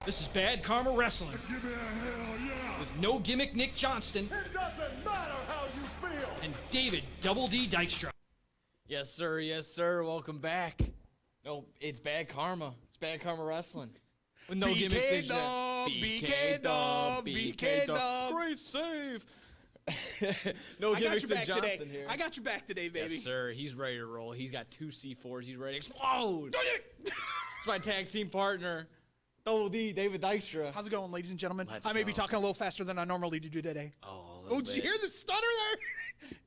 This is Bad Karma Wrestling. Give me a hell yeah! With no gimmick Nick Johnston. It doesn't matter how you feel! And David Double D Dykstra. Yes, sir. Yes, sir. Welcome back. No, it's Bad Karma. It's Bad Karma Wrestling. With no gimmicks. BK Dub. Great save. No gimmicks in Johnston here. I got your back today, baby. Yes, sir. He's ready to roll. He's got 2 C4s. He's ready to explode. It's my tag team partner, Double D, David Dykstra. How's it going, ladies and gentlemen? Let's I may go. be talking a little faster than I normally do today. Oh, did you hear the stutter there?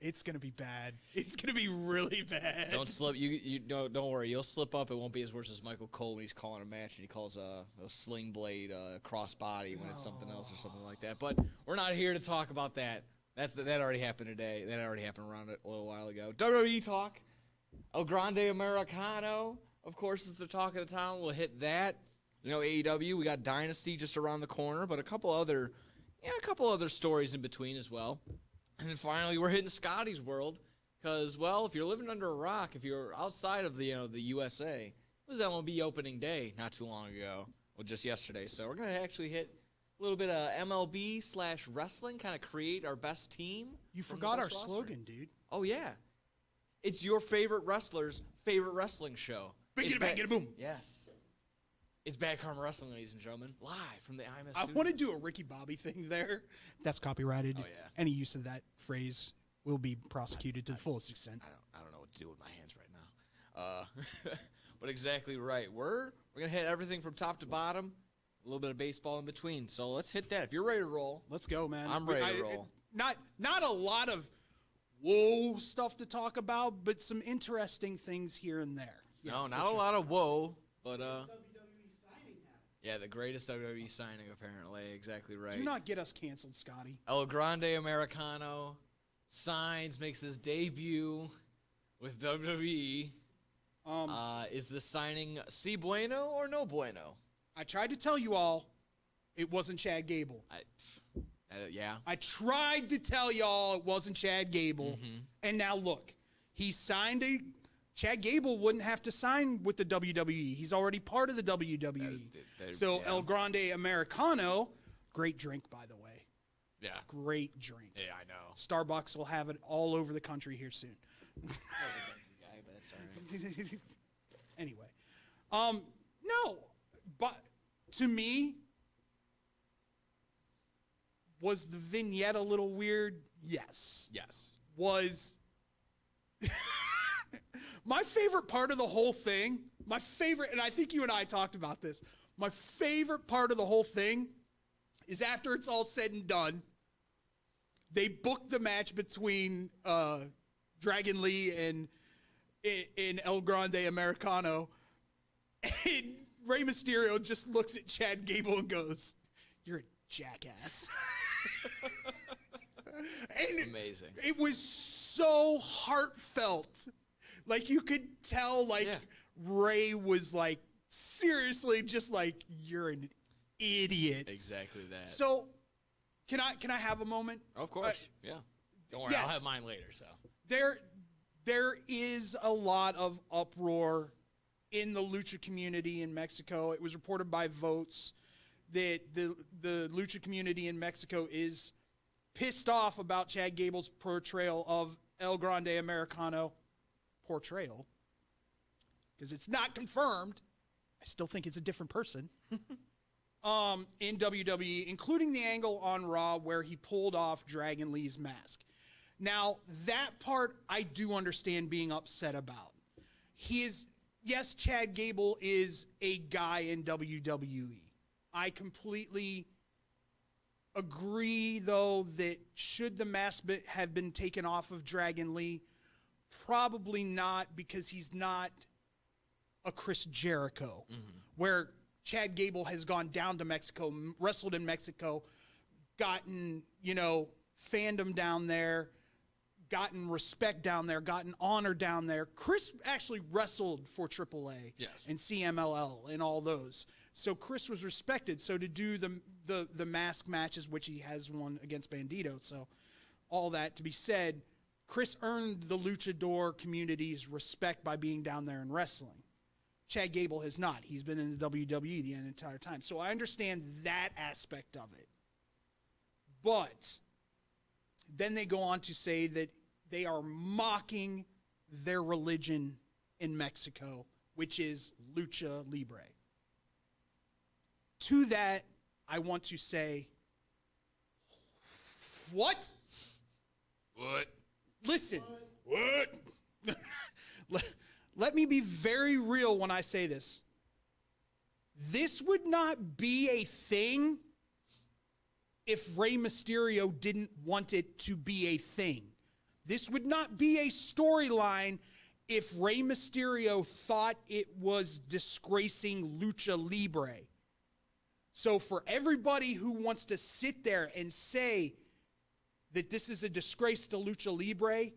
It's gonna be bad. It's gonna be really bad. Don't slip. You don't worry. You'll slip up. It won't be as worse as Michael Cole when he's calling a match and he calls a sling blade crossbody when it's something else or something like that. But we're not here to talk about that. That already happened today. That already happened around a little while ago. WWE talk. El Grande Americano, of course, is the talk of the town. We'll hit that. You know, AEW, we got Dynasty just around the corner, but a couple other stories in between as well. And then finally, we're hitting Scotty's world because, well, if you're living under a rock, if you're outside of the USA, it was MLB opening day not too long ago, well, just yesterday. So we're gonna actually hit a little bit of MLB/wrestling, kind of create our best team. You forgot our slogan, dude. Oh yeah, it's your favorite wrestler's favorite wrestling show. Bang, boom. Yes. It's Bad Karma Wrestling, ladies and gentlemen, live from the IMS I studio. want to do a Ricky Bobby thing there. That's copyrighted. Oh, yeah. Any use of that phrase will be prosecuted to the fullest extent. I don't know what to do with my hands right now. But exactly right. We're gonna hit everything from top to bottom, a little bit of baseball in between. So let's hit that. If you're ready to roll, Let's go, man. I'm ready to roll. Not a lot of whoa stuff to talk about, but some interesting things here and there. No, not a lot of whoa, but yeah, the greatest WWE signing apparently. Exactly right. Do not get us canceled, Scotty. El Grande Americano makes his debut with WWE. Is the signing si bueno or no bueno? I tried to tell you all, it wasn't Chad Gable. Yeah. I tried to tell y'all it wasn't Chad Gable, and now look, he signed Chad Gable wouldn't have to sign with the WWE. He's already part of the WWE. So El Grande Americano, great drink, by the way. Yeah. Great drink. Yeah, I know. Starbucks will have it all over the country here soon. Guy, but it's all right. Anyway, no, but to me, was the vignette a little weird? Yes. Yes. Was my favorite part of the whole thing, and I think you and I talked about this, my favorite part of the whole thing is after it's all said and done, they booked the match between Dragon Lee and El Grande Americano, and Rey Mysterio just looks at Chad Gable and goes, "You're a jackass." And amazing. It was so heartfelt. Like, you could tell, Ray was, seriously just you're an idiot. Exactly that. So, can I have a moment? Of course, yeah. Don't worry, yes. I'll have mine later, so. There is a lot of uproar in the lucha community in Mexico. It was reported by Votes that the lucha community in Mexico is pissed off about Chad Gable's portrayal of El Grande Americano. Portrayal, because it's not confirmed. I still think it's a different person. In WWE, including the angle on Raw where he pulled off Dragon Lee's mask. Now, that part I do understand being upset about. Yes, Chad Gable is a guy in WWE. I completely agree, though, that should the mask have been taken off of Dragon Lee, probably not, because he's not a Chris Jericho, where Chad Gable has gone down to Mexico, wrestled in Mexico, gotten, fandom down there, gotten respect down there, gotten honor down there. Chris actually wrestled for AAA and CMLL and all those. So Chris was respected. So to do the mask matches, which he has won against Bandito, so all that to be said, Chris earned the luchador community's respect by being down there and wrestling. Chad Gable has not. He's been in the WWE the entire time. So I understand that aspect of it. But then they go on to say that they are mocking their religion in Mexico, which is Lucha Libre. To that, I want to say, what? What? Listen. What? Let me be very real when I say this. This would not be a thing if Rey Mysterio didn't want it to be a thing. This would not be a storyline if Rey Mysterio thought it was disgracing Lucha Libre. So for everybody who wants to sit there and say that this is a disgrace to Lucha Libre,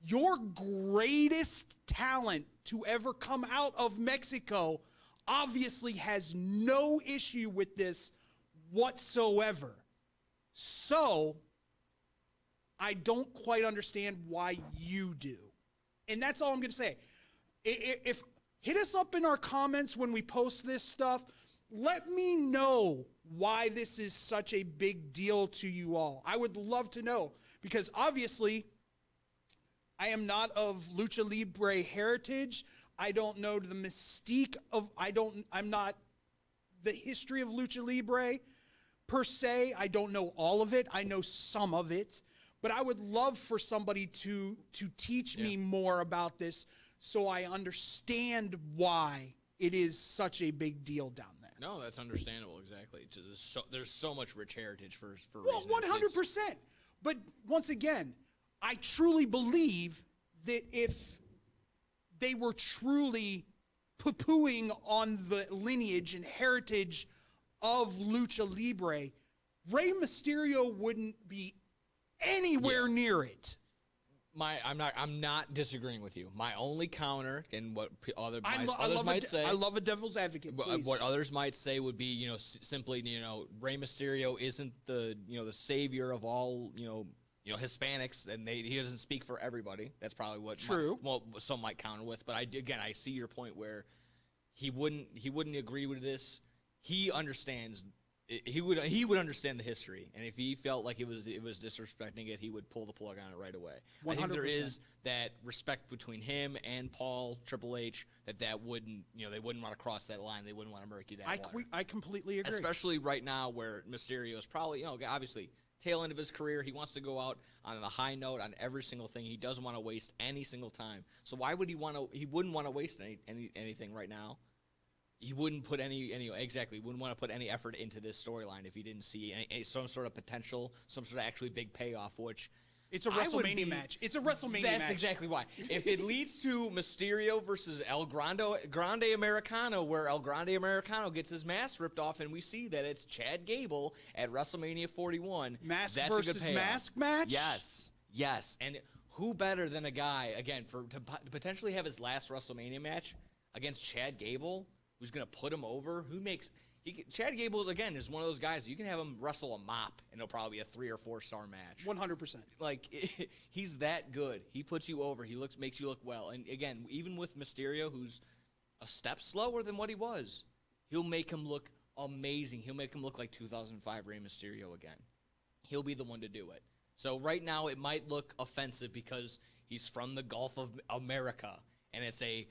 your greatest talent to ever come out of Mexico obviously has no issue with this whatsoever. So, I don't quite understand why you do. And that's all I'm going to say. If hit us up in our comments when we post this stuff. Let me know why this is such a big deal to you all. I would love to know, because obviously I am not of Lucha Libre heritage. I don't know the mystique of, I'm not the history of Lucha Libre per se. I don't know all of it. I know some of it. But I would love for somebody to teach me more about this so I understand why it is such a big deal down there. No, that's understandable. Exactly. There's so much rich heritage for well, 100%. But once again, I truly believe that if they were truly poo-pooing on the lineage and heritage of Lucha Libre, Rey Mysterio wouldn't be anywhere near it. I'm not disagreeing with you. My only counter, and what others might say, I love a devil's advocate. Please. What others might say would be, simply, Rey Mysterio isn't the the savior of all, Hispanics, and he doesn't speak for everybody. That's probably what some might counter with. But I see your point where he wouldn't agree with this. He understands. He would understand the history, and if he felt like it was disrespecting it, he would pull the plug on it right away. 100%. I think there is that respect between him and Paul, Triple H, that wouldn't, they wouldn't want to cross that line. They wouldn't want to murky that water. I completely agree. Especially right now where Mysterio is probably, obviously tail end of his career. He wants to go out on a high note on every single thing. He doesn't want to waste any single time. So why would he want to? He wouldn't want to waste anything right now. He wouldn't put wouldn't want to put any effort into this storyline if he didn't see some sort of potential, some sort of actually big payoff, which it's a WrestleMania match. It's a WrestleMania match. That's exactly why. If it leads to Mysterio versus El Grande Americano, where El Grande Americano gets his mask ripped off, and we see that it's Chad Gable at WrestleMania 41. Mask that's versus a good payoff. mask match? Yes. And who better than a guy, again, to potentially have his last WrestleMania match against Chad Gable, who's going to put him over? Chad Gable, again, is one of those guys, you can have him wrestle a mop, and it'll probably be a 3 or 4 star match. 100%. Like, he's that good. He puts you over. He makes you look well. And, again, even with Mysterio, who's a step slower than what he was, he'll make him look amazing. He'll make him look like 2005 Rey Mysterio again. He'll be the one to do it. So right now it might look offensive because he's from the Gulf of America, and it's a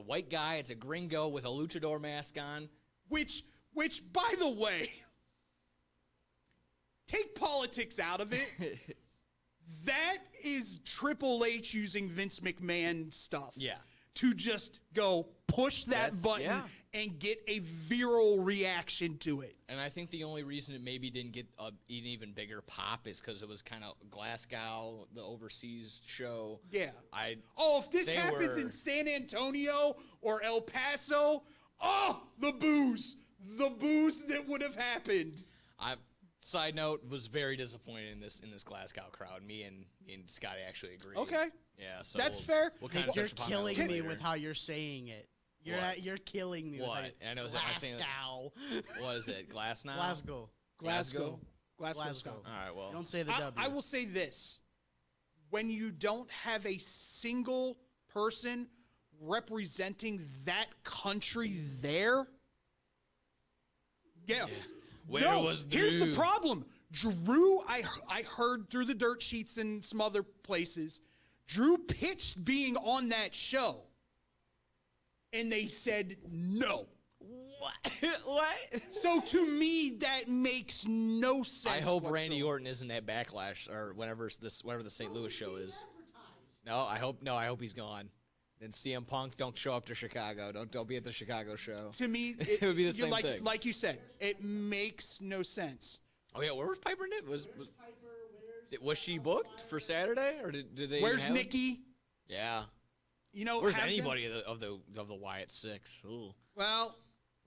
white guy, it's a gringo with a luchador mask on. Which, by the way, take politics out of it. That is Triple H using Vince McMahon stuff. Yeah. To just go push that button and get a viral reaction to it. And I think the only reason it maybe didn't get an even bigger pop is because it was kind of Glasgow, the overseas show. Yeah. If this happens in San Antonio or El Paso, the booze that would have happened. Side note, was very disappointed in this Glasgow crowd. Me and Scotty actually agree. Okay. Yeah, so that's fair. You're killing me with how you're saying it. You're killing me. What? With I know. Glasgow. What is it? Glasgow. Glasgow. All right. Well, don't say the W. I will say this: when you don't have a single person representing that country there. Yeah. Where was Here's the Drew? problem. Drew, I heard through the dirt sheets and some other places, Drew pitched being on that show. And they said no. What? So to me, that makes no sense. I hope whatsoever. Randy Orton isn't at Backlash or whenever the St. Louis show is. No, I hope he's gone. Then CM Punk, don't show up to Chicago. Don't be at the Chicago show. To me, It would be the same thing. Like you said, it makes no sense. Oh yeah, where was Piper Niven? Was she booked for Saturday or did they? even Where's have it? Nikki? Yeah. You know, Where's have them- anybody of the Wyatt Six? Ooh, Well,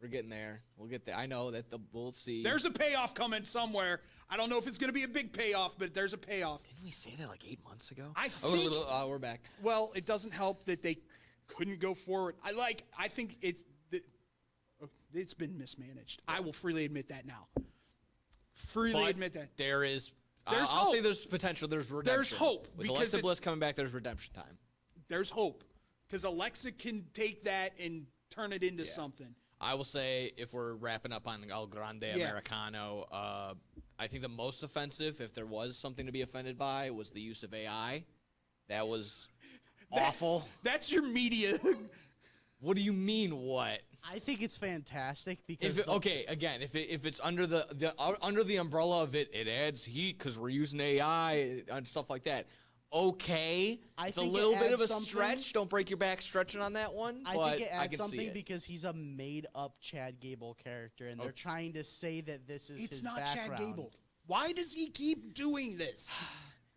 we're getting there. We'll get there. I know that we'll see. there's a payoff coming somewhere. I don't know if it's going to be a big payoff, but there's a payoff. Didn't we say that like 8 months ago? I think- we're back. Well, it doesn't help that they couldn't go forward. I think it's been mismanaged. I will freely admit that now. But Admit that. there is. There's I'll say hope. there's potential. There's redemption. There's hope, With because Alexa it- Bliss coming back. There's redemption time. There's hope because Alexa can take that and turn it into something. I will say, if we're wrapping up on El Grande Americano, I think the most offensive, if there was something to be offended by, was the use of AI. That was awful. That's your media. What do you mean? What? I think it's fantastic because If it's under the umbrella of it adds heat because we're using AI and stuff like that. Okay, I it's a think it little bit adds of a something- stretch. Don't break your back stretching on that one. I but think it I adds can something see it. because he's a made-up Chad Gable character, and they're trying to say that this is It's his not background. Chad Gable. Why does he keep doing this?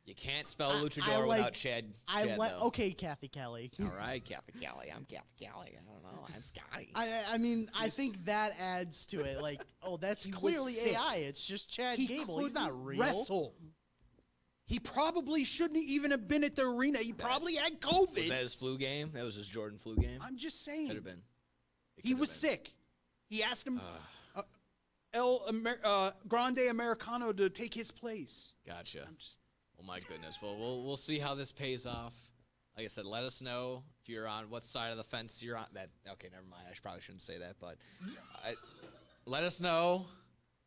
You can't spell I luchador like- without Chad. though. Okay, Kathy Kelly. All right, Kathy Kelly. I'm Kathy Kelly. I don't know. I'm Scotty. I mean, I think that adds to it. Like, oh, that's He was clearly sick. AI. It's just Chad He Gable. He's not couldn't real. Wrestle. He probably shouldn't even have been at the arena. He probably had COVID. Was that his flu game? That was his Jordan flu game? I'm just saying. Could have been. It He could have was been. sick. He asked him, Grande Americano, to take his place. Gotcha. Oh my goodness. Well, we'll see how this pays off. Like I said, let us know if you're on what side of the fence you're on. Okay, never mind. I probably shouldn't say that, but let us know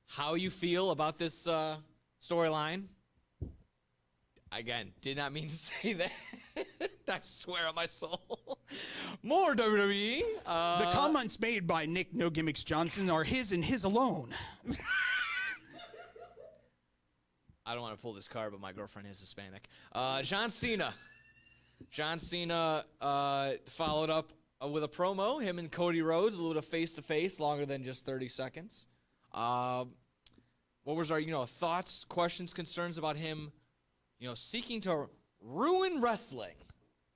how you feel about this storyline. Again, did not mean to say that. I swear on my soul. More WWE. The comments made by Nick No Gimmicks Johnson are his and his alone. I don't want to pull this card, but my girlfriend is Hispanic. John Cena. John Cena followed up with a promo. Him and Cody Rhodes, a little bit of face-to-face, longer than just 30 seconds. What was our, thoughts, questions, concerns about him, seeking to ruin wrestling?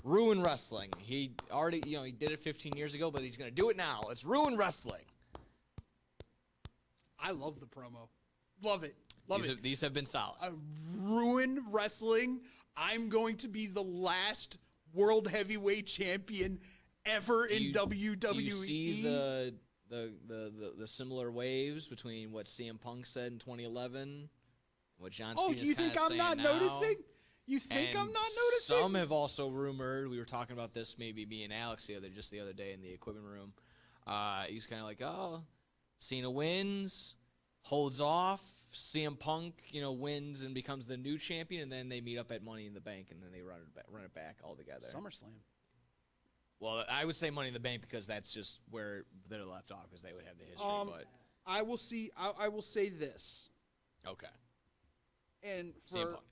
Ruin wrestling. He already, he did it 15 years ago, but he's going to do it now. Let's ruin wrestling. I love the promo. Love it. These have been solid. Ruin wrestling. I'm going to be the last world heavyweight champion ever in WWE. Do you see the similar waves between what CM Punk said in 2011, what John Cena you think I'm not noticing? You think I'm not noticing? Some have also rumored. We were talking about this, maybe me and Alex the other day in the equipment room. He's kind of like, Cena wins, holds off. CM Punk, wins and becomes the new champion, and then they meet up at Money in the Bank, and then they run it back all together. SummerSlam. Well, I would say Money in the Bank because that's just where they're left off, because they would have the history. But I will see. I will say this. okay, And CM for Punk.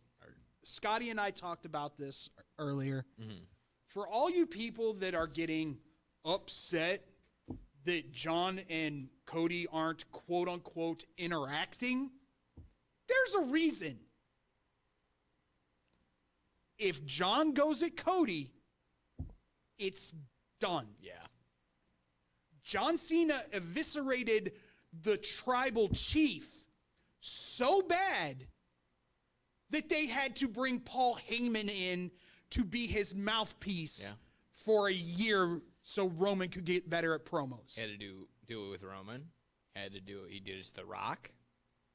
Scotty and I talked about this earlier. Mm-hmm. For all you people that are getting upset that John and Cody aren't quote unquote interacting, there's a reason. If John goes at Cody, it's done. Yeah. John Cena eviscerated the tribal chief so bad that they had to bring Paul Heyman in to be his mouthpiece for a year so Roman could get better at promos. Had to do it with Roman. Had to do it. He did it to The Rock.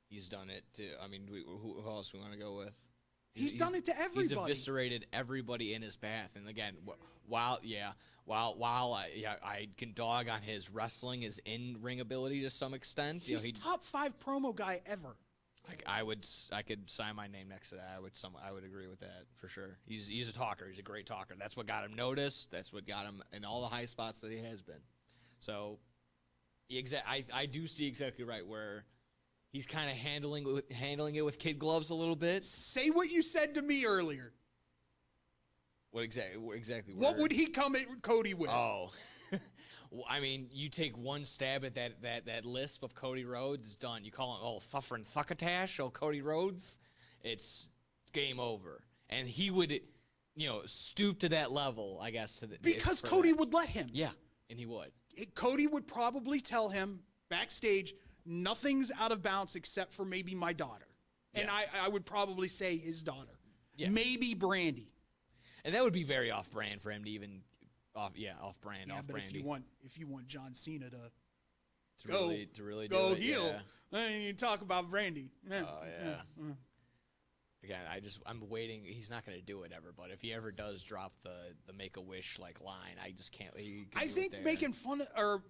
He's done it to. I mean, who else we want to go with? He's done it to everybody. He's eviscerated everybody in his path. And again, while I can dog on his wrestling, his in-ring ability to some extent. He's top 5 promo guy ever. I could sign my name next to that. I would agree with that for sure. He's a talker. He's a great talker. That's what got him noticed. That's what got him in all the high spots that he has been. So, I do see exactly right where he's kind of handling it with kid gloves a little bit. Say what you said to me earlier. What exactly? What would he come at Cody with? Oh. Well, I mean, you take one stab at that lisp of Cody Rhodes, it's done. You call him Thuffer and Thuckatash, Cody Rhodes, it's game over. And he would, stoop to that level, I guess. Because Cody would let him. Yeah, and he would. Cody would probably tell him backstage, nothing's out of bounds except for maybe my daughter. Yeah. And I would probably say his daughter. Yeah. Maybe Brandy. And that would be very off-brand for him to even... off-brand. Yeah, but if you want John Cena to really go do it, heel, yeah. then you talk about Brandy. Oh yeah. Again, I'm waiting. He's not going to do it ever, but if he ever does drop the Make-A-Wish line, I just can't. I think making fun of, or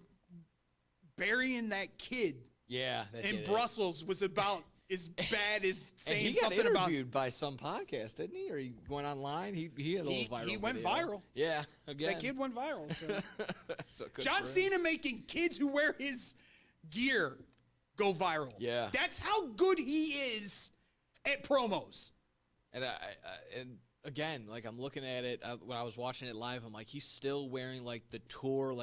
burying that kid. Yeah, in Brussels was about as bad as saying something about. He got interviewed by some podcast, didn't he? Or he went online. He had a little viral. He went video. viral. Yeah, again. That kid went viral. So, so John Cena making kids who wear his gear go viral. Yeah, that's how good he is at promos. And again, I'm looking at it when I was watching it live. I'm like, he's still wearing the tour,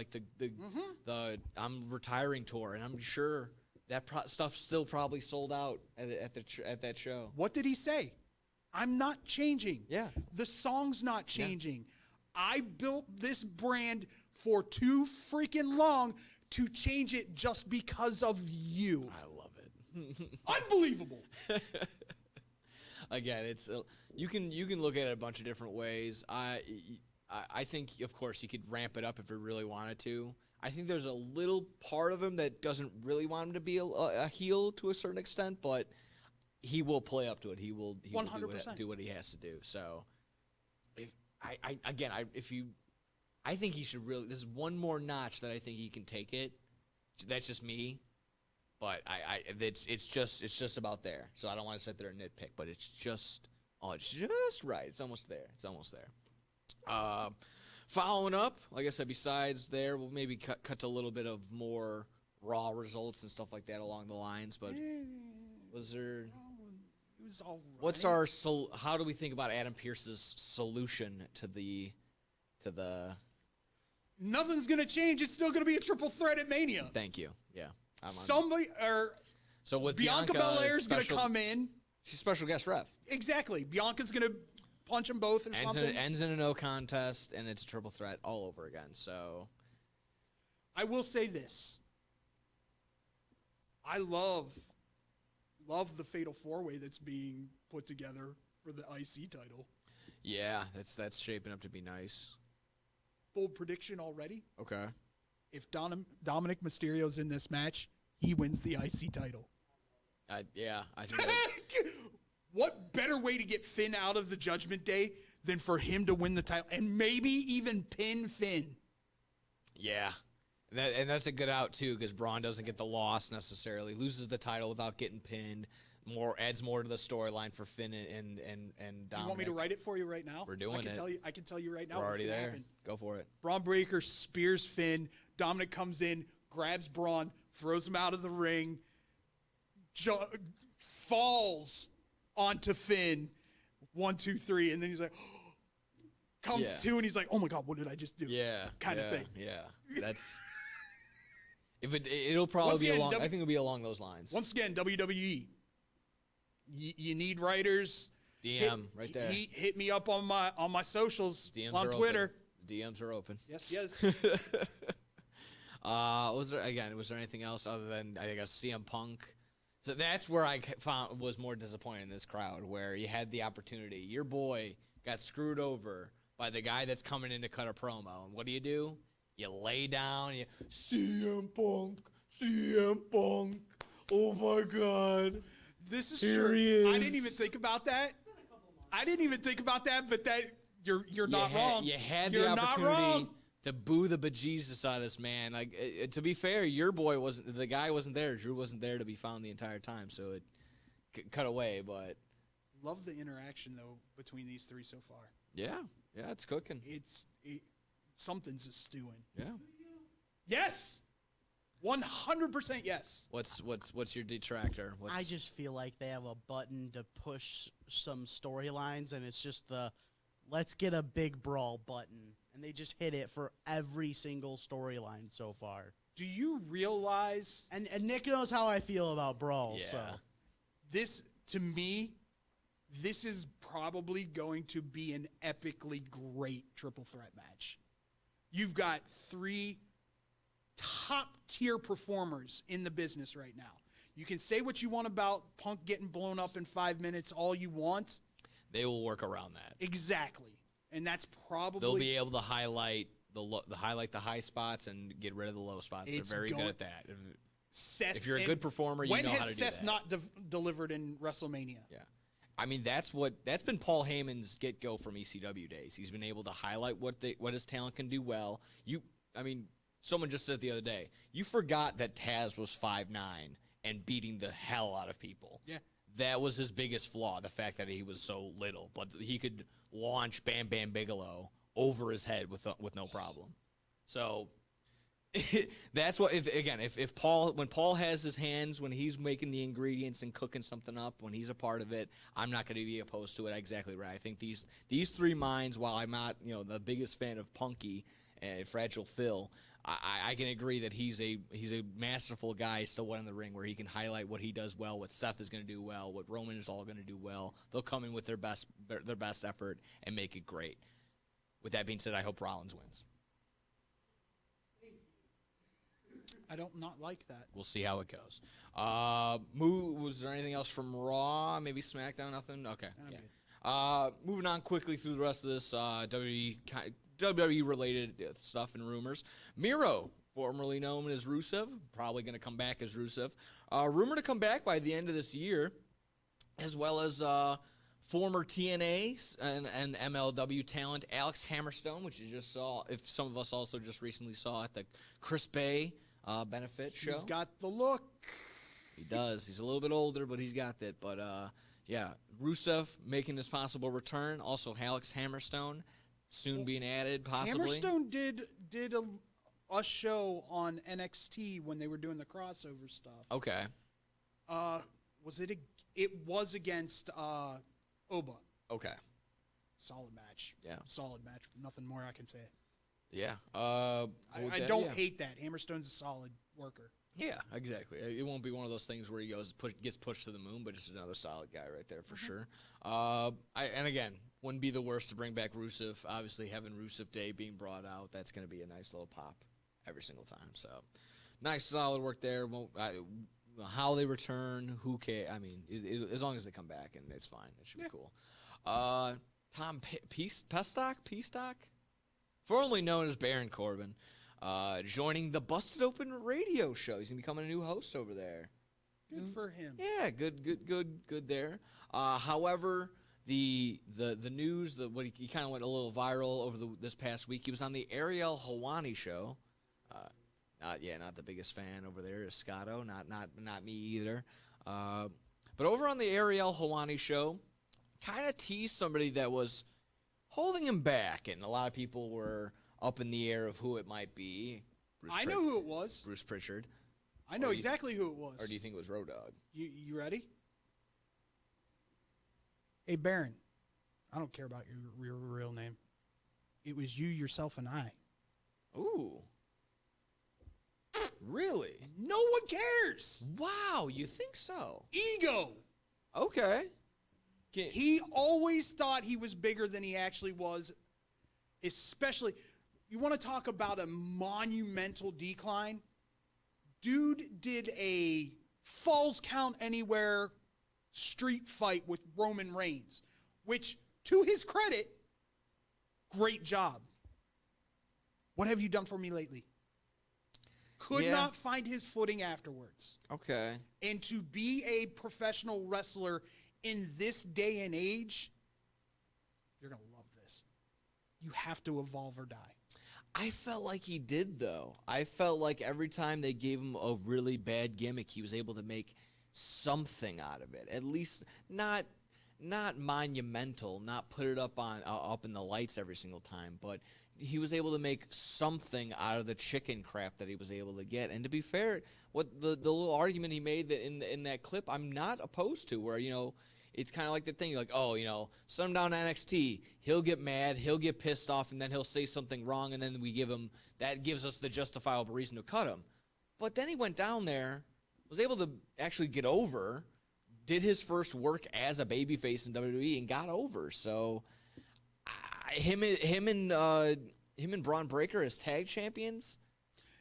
the I'm retiring tour, and I'm sure. That stuff still probably sold out at that show. What did he say? I'm not changing. Yeah. The song's not changing. Yeah. I built this brand for too freaking long to change it just because of you. I love it. Unbelievable. Again, it's you can look at it a bunch of different ways. I think, of course, he could ramp it up if he really wanted to. I think there's a little part of him that doesn't really want him to be a heel to a certain extent, but he will play up to it. He will 100% do what he has to do. So, I think he should really. There's one more notch that I think he can take it. That's just me, but it's just about there. So I don't want to sit there and nitpick, but it's just right. It's almost there. Following up, like I said, besides there, we'll maybe cut to a little bit of more Raw results and stuff like that along the lines. But was there? It was all right. How do we think about Adam Pearce's solution to the? Nothing's gonna change. It's still gonna be a triple threat at Mania. Thank you. Yeah. So with Bianca Belair's gonna come in. She's special guest ref. Exactly. Bianca's gonna punch them both or something. Ends in a no contest, and it's a triple threat all over again. So, I will say this: I love the Fatal 4-Way that's being put together for the IC title. Yeah, that's shaping up to be nice. Bold prediction already. Okay. If Dominic Mysterio's in this match, he wins the IC title. Yeah, I think. What better way to get Finn out of the Judgment Day than for him to win the title and maybe even pin Finn? Yeah. And that's a good out, too, because Braun doesn't get the loss necessarily. Loses the title without getting pinned. Adds more to the storyline for Finn and Dominic. Do you want me to write it for you right now? We're doing it. I can tell you right now We're what's already going to there. happen. Go for it. Braun Breaker spears Finn. Dominic comes in, grabs Braun, throws him out of the ring, falls onto Finn, 1, 2, 3, and then he's like, comes to, and he's like, oh my God, what did I just do? Yeah, kind of thing. Yeah, that's. It'll probably be along. I think it'll be along those lines. Once again, WWE. You need writers. DM right there. Hit me up on my socials DMs on Twitter. Open. DMs are open. Yes. Was there anything else other than I guess CM Punk? So that's where I found was more disappointed in this crowd, where you had the opportunity. Your boy got screwed over by the guy that's coming in to cut a promo. And what do? You lay down. CM Punk. Oh, my God. This is Here true. he is. I didn't even think about that. I didn't even think about that, but that you're not wrong. You had you're the not opportunity wrong. to boo the bejesus out of this man. Like, to be fair, your boy wasn't, the guy wasn't there. Drew wasn't there to be found the entire time, so it cut away. But Love the interaction though between these three so far. yeah, it's cooking. Something's stewing. Yeah. Yes, 100% yes. What's your detractor? I just feel like they have a button to push some storylines, and it's just the let's get a big brawl button, and they just hit it for every single storyline so far. Do you realize? And Nick knows how I feel about brawls. Yeah. So This, to me, this is probably going to be an epically great triple threat match. You've got three top-tier performers in the business right now. You can say what you want about Punk getting blown up in 5 minutes all you want. They will work around that. Exactly. And that's probably... They'll be able to highlight the high spots and get rid of the low spots. It's They're very good at that. Seth, If you're a good performer, you know how to do that. When has Seth not delivered in WrestleMania? Yeah. I mean, that's been Paul Heyman's get-go from ECW days. He's been able to highlight what his talent can do well. Someone just said the other day, you forgot that Taz was 5'9" and beating the hell out of people. Yeah. That was his biggest flaw, the fact that he was so little. But he could launch Bam Bam Bigelow over his head with no problem. So that's what, if Paul, when Paul has his hands, when he's making the ingredients and cooking something up, when he's a part of it, I'm not going to be opposed to it. Exactly right. I think these three minds, while I'm not the biggest fan of Punky and Fragile Phil, I can agree that he's a masterful guy still in the ring where he can highlight what he does well, what Seth is going to do well, what Roman is all going to do well. They'll come in with their best effort and make it great. With that being said, I hope Rollins wins. I don't not like that. We'll see how it goes. Was there anything else from Raw? Maybe SmackDown? Nothing? Okay. Yeah. Moving on quickly through the rest of this WWE-related stuff and rumors. Miro, formerly known as Rusev, probably going to come back as Rusev. Rumored to come back by the end of this year, as well as former TNA and MLW talent Alex Hammerstone, which you just saw, if some of us also just recently saw at the Chris Bay benefit show. He's got the look. He does. He's a little bit older, but he's got that. But, yeah, Rusev making his possible return. Also, Alex Hammerstone soon being added, possibly. Hammerstone did a show on NXT when they were doing the crossover stuff. Okay. It was against Oba. Okay. Solid match. Yeah. Solid match. Nothing more I can say. Yeah. I don't hate that. Hammerstone's a solid worker. Yeah, exactly. It won't be one of those things where he gets pushed to the moon, but just another solid guy right there for sure. And again, wouldn't be the worst to bring back Rusev. Obviously, having Rusev Day being brought out, that's going to be a nice little pop every single time. So, nice, solid work there. How they return, who cares? I mean, as long as they come back, and it's fine. It should be cool. Tom Peastock, formerly known as Baron Corbin, joining the Busted Open radio show. He's going to be becoming a new host over there. Good for him. Yeah, good there. However, the news, he kind of went a little viral over this past week. He was on the Ariel Helwani show. Not the biggest fan over there is Scotto. Not me either. But over on the Ariel Helwani show, kind of teased somebody that was holding him back, and a lot of people were up in the air of who it might be. I know who it was. Bruce Pritchard. I know exactly who it was. Or do you think it was Road Dogg? You ready? Hey, Baron, I don't care about your real name. It was you, yourself, and I. Ooh. Really? No one cares. Wow, you think so? Ego. Okay. He always thought he was bigger than he actually was, especially, you want to talk about a monumental decline? Dude did a Falls Count Anywhere street fight with Roman Reigns, which, to his credit, great job. What have you done for me lately? Could not find his footing afterwards. Okay. And to be a professional wrestler in this day and age, you're going to love this. You have to evolve or die. I felt like he did, though. I felt like every time they gave him a really bad gimmick, he was able to make something out of it. At least not monumental, not put it up in the lights every single time, but he was able to make something out of the chicken crap that he was able to get. And to be fair, what the little argument he made that in that clip, I'm not opposed to, where, you know, it's kind of like the thing, like, oh, you know, send him down to NXT, he'll get mad, he'll get pissed off, and then he'll say something wrong, and then we give him, that gives us the justifiable reason to cut him. But then he went down there, was able to actually get over, did his first work as a babyface in WWE, and got over. So him and Braun Breaker as tag champions.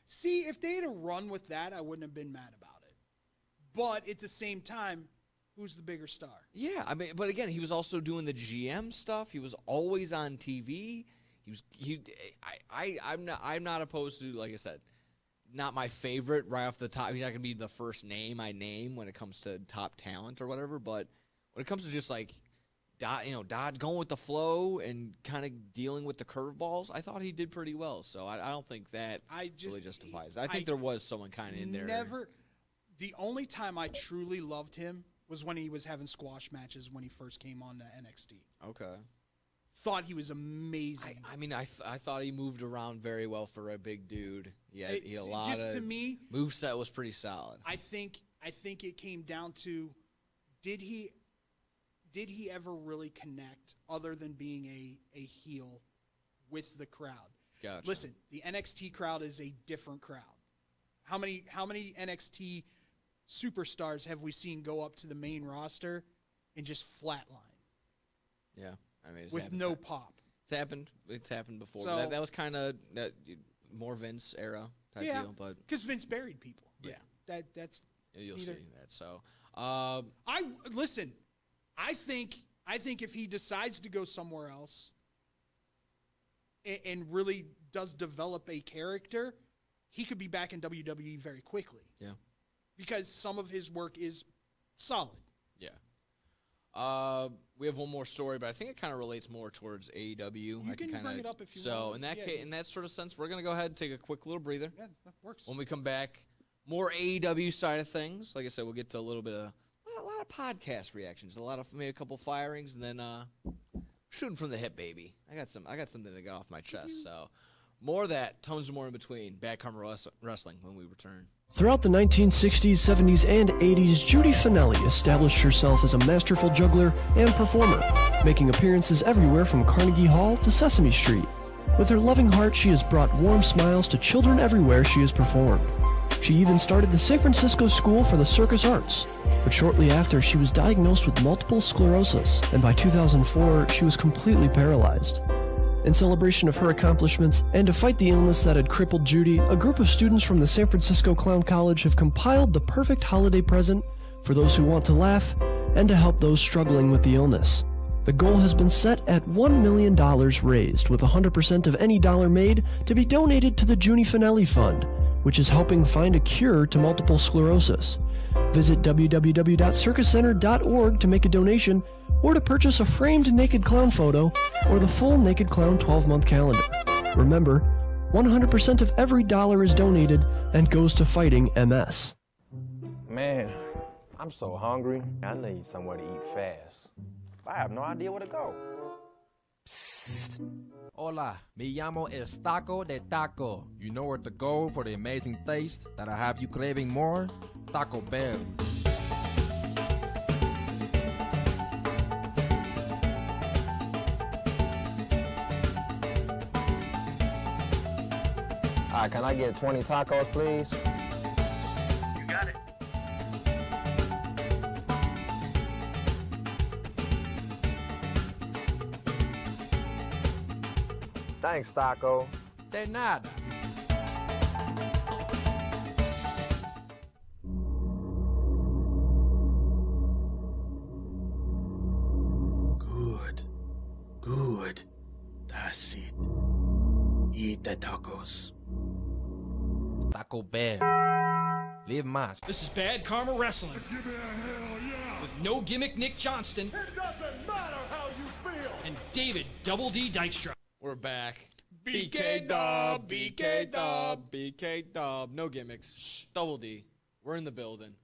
See, if they had a run with that, I wouldn't have been mad about it. But at the same time, who's the bigger star? Yeah, I mean, but again, he was also doing the GM stuff. He was always on TV. I'm not opposed to, like I said, not my favorite right off the top. He's not gonna be the first name I name when it comes to top talent or whatever. But when it comes to just like, Dodd going with the flow and kind of dealing with the curveballs, I thought he did pretty well. So I don't think that really justifies it. I think there was someone kind of in there. The only time I truly loved him was when he was having squash matches when he first came on to NXT. Okay. Thought he was amazing. I mean, I thought he moved around very well for a big dude. Yeah, he had a lot just of to me, moveset was pretty solid. I think it came down to, did he ever really connect other than being a heel with the crowd? Gotcha. Listen, the NXT crowd is a different crowd. How many NXT superstars have we seen go up to the main roster and just flatline? Yeah, I mean, with no pop. It's happened. It's happened before. So, that was kind of more Vince era type deal, but because Vince buried people. Yeah, that's you'll see that. So, I think if he decides to go somewhere else and really does develop a character, he could be back in WWE very quickly. Yeah. Because some of his work is solid. Yeah. We have one more story, but I think it kind of relates more towards AEW. You can bring it up if you want. So in that case, in that sort of sense, we're gonna go ahead and take a quick little breather. Yeah, that works. When we come back, more AEW side of things. Like I said, we'll get to a lot of podcast reactions, maybe a couple firings, and then shooting from the hip, baby. I got something to get off my chest. So more of that, tons more in between. Bad Karma Wrestling when we return. Throughout the 1960s, 70s, and 80s, Judy Finelli established herself as a masterful juggler and performer, making appearances everywhere from Carnegie Hall to Sesame Street. With her loving heart, she has brought warm smiles to children everywhere she has performed. She even started the San Francisco School for the Circus Arts, but shortly after, she was diagnosed with multiple sclerosis, and by 2004, she was completely paralyzed. In celebration of her accomplishments, and to fight the illness that had crippled Judy, a group of students from the San Francisco Clown College have compiled the perfect holiday present for those who want to laugh and to help those struggling with the illness. The goal has been set at $1 million raised, with 100% of any dollar made to be donated to the Judy Finelli Fund, which is helping find a cure to multiple sclerosis. Visit www.circuscenter.org to make a donation, or to purchase a framed Naked Clown photo, or the full Naked Clown 12-month calendar. Remember, 100% of every dollar is donated and goes to fighting MS. Man, I'm so hungry. I need somewhere to eat fast. I have no idea where to go. Psst. Hola, me llamo El Taco de Taco. You know where to go for the amazing taste that'll have you craving more? Taco Bell. Hi, can I get 20 tacos, please? You got it. Thanks, Taco. De nada. Good. That's it. Eat the tacos. Taco Bell. Live más. This is Bad Karma Wrestling Give me a hell yeah! with no gimmick Nick Johnston It doesn't matter how you feel! and David Double D Dykstra. We're back. BK Dub, BK Dub. BK Dub. No gimmicks. Shh. Double D. We're in the building.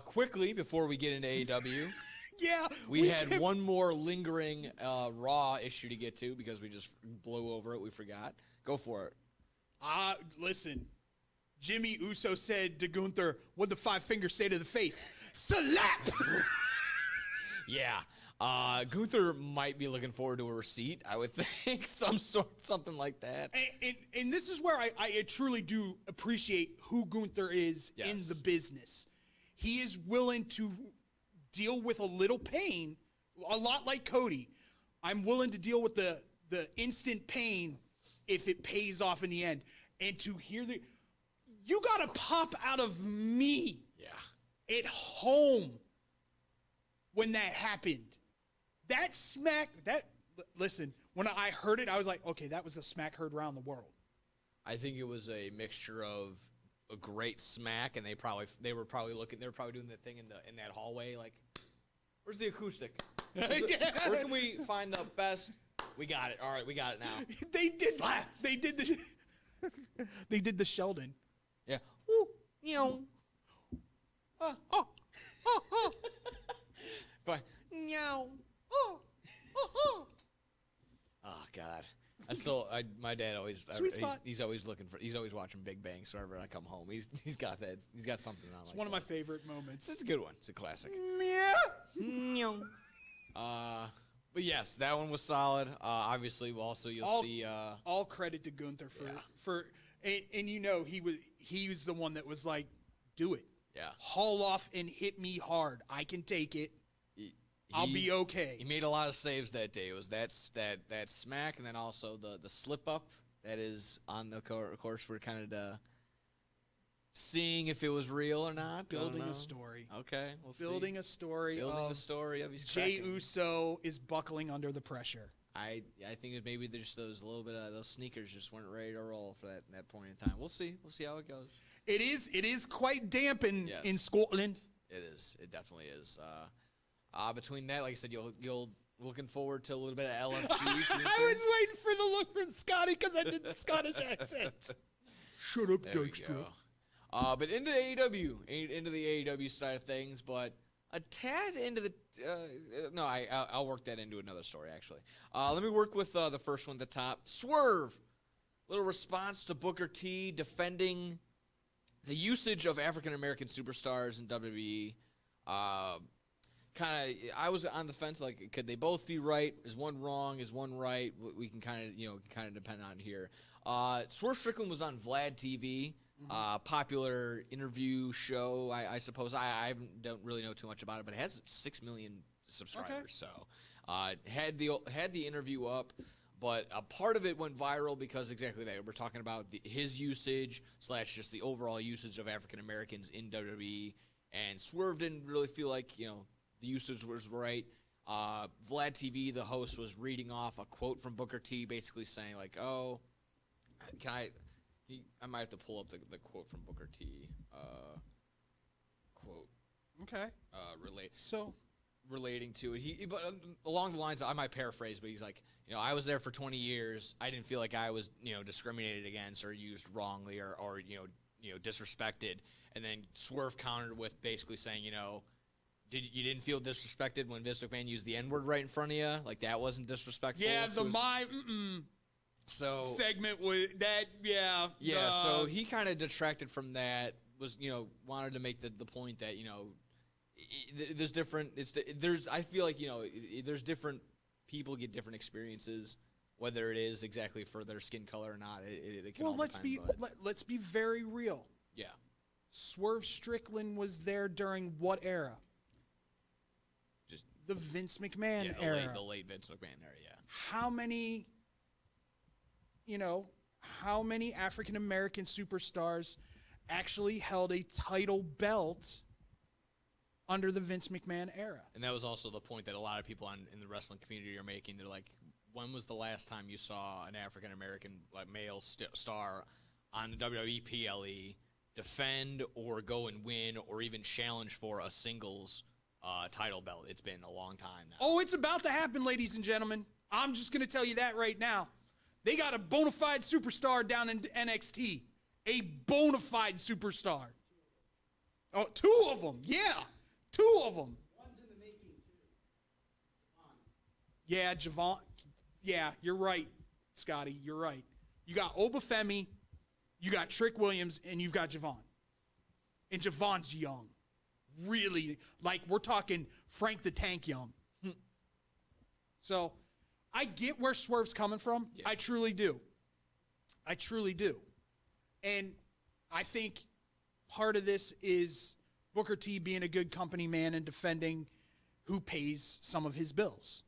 Quickly, before we get into AEW, Yeah. we had one more lingering Raw issue to get to because we just blew over it. We forgot. Go for it. Listen. Jimmy Uso said to Gunther, "What'd the 5 fingers say to the face?" Slap! Yeah. Gunther might be looking forward to a receipt, I would think. Something like that. And this is where I truly do appreciate who Gunther is in the business. He is willing to deal with a little pain, a lot like Cody. I'm willing to deal with the instant pain if it pays off in the end. And to hear you got to pop out of me at home when that happened. Listen, when I heard it, I was like, okay, that was the smack heard around the world. I think it was a mixture of a great smack, and they were probably doing that thing in that hallway, like, where's the acoustic? Where can we find the best? We got it. All right, we got it now. They did. Slap. They did the. They did the Sheldon. Yeah. Woo, meow. Fine. Meow. Oh God. My dad always he's always watching Big Bang. So whenever I come home, he's got something on. It's one of my favorite moments. It's a good one. It's a classic. Meow. But yes, that one was solid. Obviously, you'll see. All credit to Gunther and he was the one that was like, do it. Yeah. Haul off and hit me hard. I can take it. I'll be okay. He made a lot of saves that day. It was that smack, and then also the slip up that is on the course. We're kind of seeing if it was real or not. Building a story. Okay, we'll Building see. a story. Building the story of Jey Uso is buckling under the pressure. I think maybe there's just those sneakers just weren't ready to roll for that point in time. We'll see. We'll see how it goes. It is quite damp in Scotland. It is. It definitely is. Between that, like I said, you'll looking forward to a little bit of LFG. I was waiting for the look from Scotty because I did the Scottish accent. Shut up, Dykstra. But into the AEW side of things, but a tad into the I'll work that into another story actually. Let me work with the first one at the top. Swerve, little response to Booker T defending the usage of African American superstars in WWE. I was on the fence, like, could they both be right? Is one wrong? Is one right? We can kind of depend on here. Swerve Strickland was on Vlad TV, popular interview show, I suppose. I don't really know too much about it, but it has 6 million subscribers. Okay. So had the interview up, but a part of it went viral because exactly that. We're talking about his usage / just the overall usage of African Americans in WWE, and Swerve didn't really feel like the usage was right. Vlad TV, the host, was reading off a quote from Booker T, basically saying like, "Oh, I might have to pull up the quote from Booker T. Quote. Okay. Relating to it, but along the lines, I might paraphrase, but he's like, I was there for 20 years. I didn't feel like I was, discriminated against or used wrongly or disrespected. And then Swerve countered with basically saying, you didn't feel disrespected when Vince McMahon used the N-word right in front of you? Like, that wasn't disrespectful? Yeah, segment was that, yeah. Yeah, so he kind of detracted from that, was, wanted to make the point that, there's different, I feel like, there's different people get different experiences, whether it is exactly for their skin color or not. It can all let's be very real. Yeah. Swerve Strickland was there during what era? Just the Vince McMahon era. The late Vince McMahon era, yeah. How many African American superstars actually held a title belt under the Vince McMahon era? And that was also the point that a lot of people in the wrestling community are making. They're like, when was the last time you saw an African American male star on the WWE PLE defend or go and win or even challenge for a singles title belt? It's been a long time now. Oh, it's about to happen, ladies and gentlemen. I'm just going to tell you that right now. They got a bona fide superstar down in NXT. A bona fide superstar. Oh, 2 of them. Yeah. 2 of them. One's in the making, too. Yeah, Javon. Yeah, you're right, Scotty. You're right. You got Obafemi, you got Trick Williams, and you've got Javon. And Javon's young. Really, like we're talking Frank the Tank young. So I get where Swerve's coming from. Yeah. I truly do. I truly do. And I think part of this is Booker T being a good company man and defending who pays some of his bills.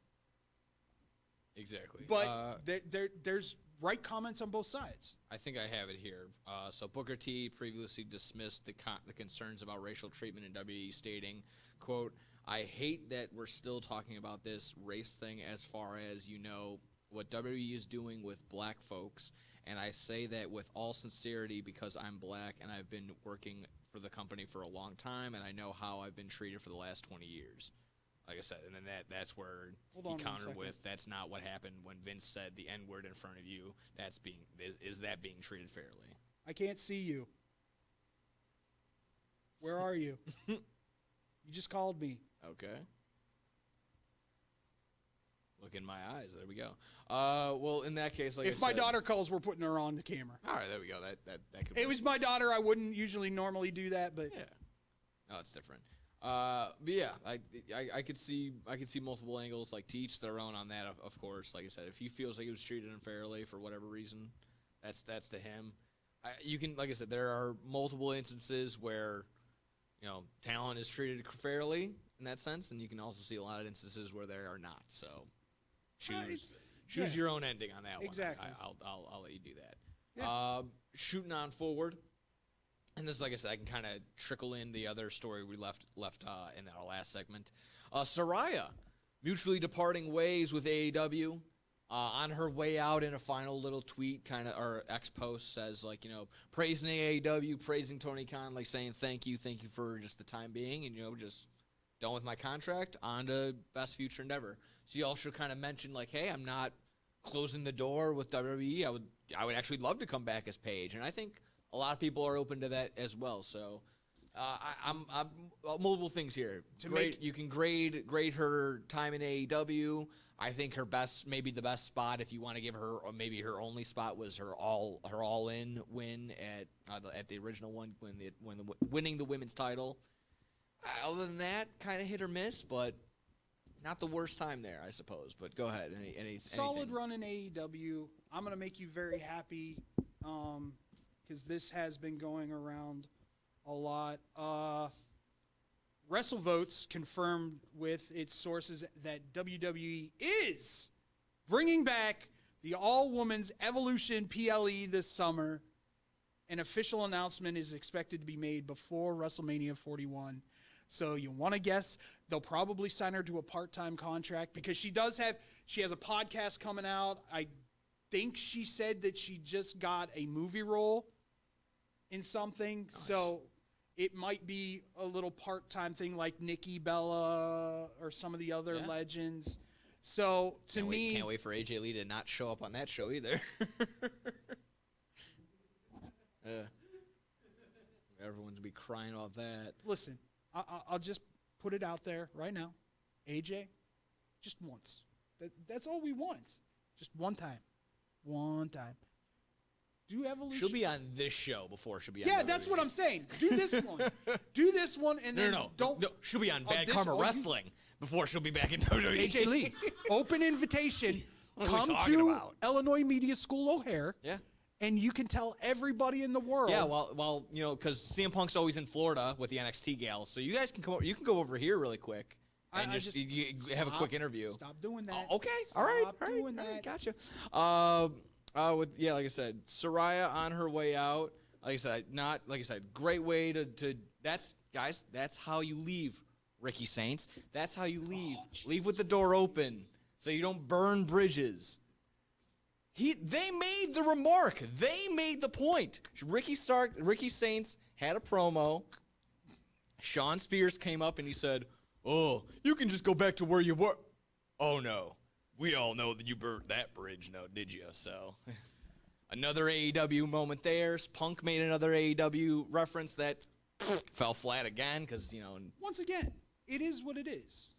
Exactly. But there's right comments on both sides. I think I have it here. So Booker T previously dismissed the concerns about racial treatment in WWE, stating, quote, "I hate that we're still talking about this race thing as far as, you know, what WWE is doing with black folks. And I say that with all sincerity because I'm black and I've been working for the company for a long time and I know how I've been treated for the last 20 years. Like I said, and then that's where he countered with, that's not what happened when Vince said the N-word in front of you. That's is that being treated fairly? I can't see you. Where are you? You just called me. Okay. Look in my eyes. There we go. Well, in that case, like if my daughter calls, we're putting her on the camera. All right, there we go. That could. It was my daughter. I wouldn't usually normally do that, but yeah, no, it's different. But yeah, I could see multiple angles, like to each their own on that. Of course, like I said, if he feels like he was treated unfairly for whatever reason, that's to him. You can, like I said, there are multiple instances where, you know, talent is treated fairly in that sense, and you can also see a lot of instances where they are not. So choose your own ending on that one. Exactly. I'll let you do that. Yeah. Shooting on forward. And this, like I said, I can kind of trickle in the other story we left in our last segment. Saraya, mutually departing ways with AEW. On her way out in a final little tweet, or X post, says, like, you know, praising AEW, praising Tony Khan, like saying thank you for just the time being, and, you know, just done with my contract, on to best future endeavor. So you also kind of mentioned, like, hey, I'm not closing the door with WWE. I would actually love to come back as Paige, and I think a lot of people are open to that as well. So I'm multiple things here. You can grade her time in AEW. I think maybe the best spot, if you want to give her, or maybe her only spot, was her all in win at the original one winning the women's title. Other than that, kind of hit or miss, but not the worst time there, I suppose. But go ahead. Solid run in AEW. I'm gonna make you very happy. Because this has been going around a lot. WrestleVotes confirmed with its sources that WWE is bringing back the all-women's Evolution PLE this summer. An official announcement is expected to be made before WrestleMania 41. So you want to guess they'll probably sign her to a part-time contract because she has a podcast coming out. I think she said that she just got a movie role in something. Nice. So it might be a little part-time thing like Nikki Bella or some of the other legends. So can't wait for AJ Lee to not show up on that show either. Everyone's be crying about that. Listen, I'll just put it out there right now. AJ, just once. That's all we want. Just one time. One time. Do Evolution. She'll be on this show before she'll be on. Yeah, that's what I'm saying. Do this one. Do this one, and then don't. No, she'll be on Bad Karma Wrestling before she'll be back in WWE. AJ Lee, open invitation. Come to Illinois Media School O'Hare. Yeah. And you can tell everybody in the world. Yeah, well, you know, because CM Punk's always in Florida with the NXT gals, so you guys can come over. You can go over here really quick and you have a quick interview. Stop doing that. Okay. All right. Gotcha. Like I said, Saraya on her way out. Like I said, great way to that's how you leave, Ricky Saints. That's how you leave. Leave with the door open so you don't burn bridges. They made the remark. They made the point. Ricky Saints had a promo. Sean Spears came up and he said, "Oh, you can just go back to where you were." Oh no. We all know that you burnt that bridge, no, did you? So, another AEW moment there. Punk made another AEW reference that fell flat again because, Once again, it is what it is.